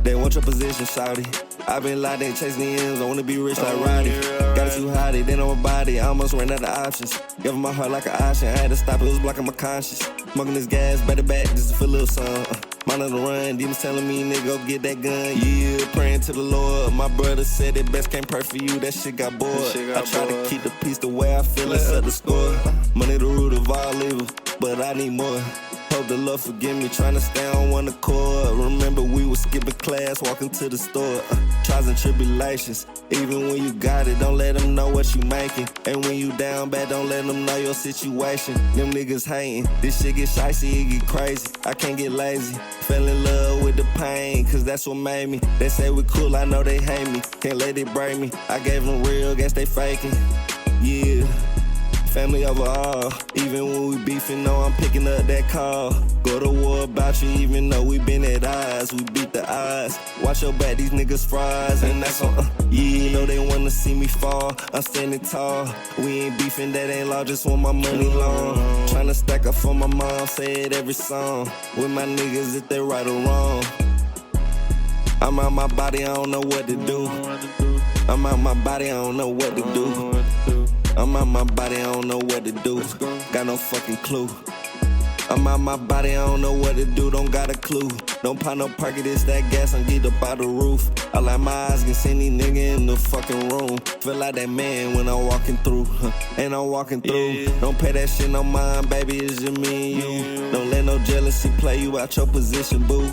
They want your position, shawty. I been locked, they chasing the ends. I wanna be rich like Roddy. Got it too high, they know my body. I almost ran out of options. Give my heart like an option. I had to stop, it was blocking my conscience. Smoking this gas, better back, just to feel a little sun. Mine on the run, demons telling me, nigga, go get that gun. Yeah, praying to the Lord. My brother said it best can't pray for you. That shit got bored. I try to keep the peace the way I feel and set the score. Money the root of all evil, but I need more. Hope the Lord forgive me, trying to stay on one accord. Remember we was skipping class, walking to the store. Trials and tribulations, even when you got it, don't let them know what you making. And when you down bad, don't let them know your situation. Them niggas hating, this shit get shicey, it get crazy. I can't get lazy, fell in love with the pain, cause that's what made me. They say we cool, I know they hate me, can't let it break me. I gave them real, guess they faking, yeah. Family overall, even when we beefing, know I'm picking up that call. Go to war about you, even though we been at odds. We beat the odds. Watch your back, these niggas fries, and that's on. Yeah, know they wanna see me fall. I'm standing tall. We ain't beefing, that ain't law. Just want my money long. Tryna stack up for my mom, say it every song. With my niggas, if they right or wrong. I'm out my body, I don't know what to do. I'm out my body, I don't know what to do. I'm out my body, I don't know what to do. Got no fucking clue. I'm out my body, I don't know what to do, don't got a clue. Don't pop no perky, this that gas, I'm get up out the roof. I like my eyes can see these niggas in the fucking room. Feel like that man when I'm walking through, and I'm walking through. Don't pay that shit no mind, baby, it's just me and you. Don't let no jealousy play you out your position, boo.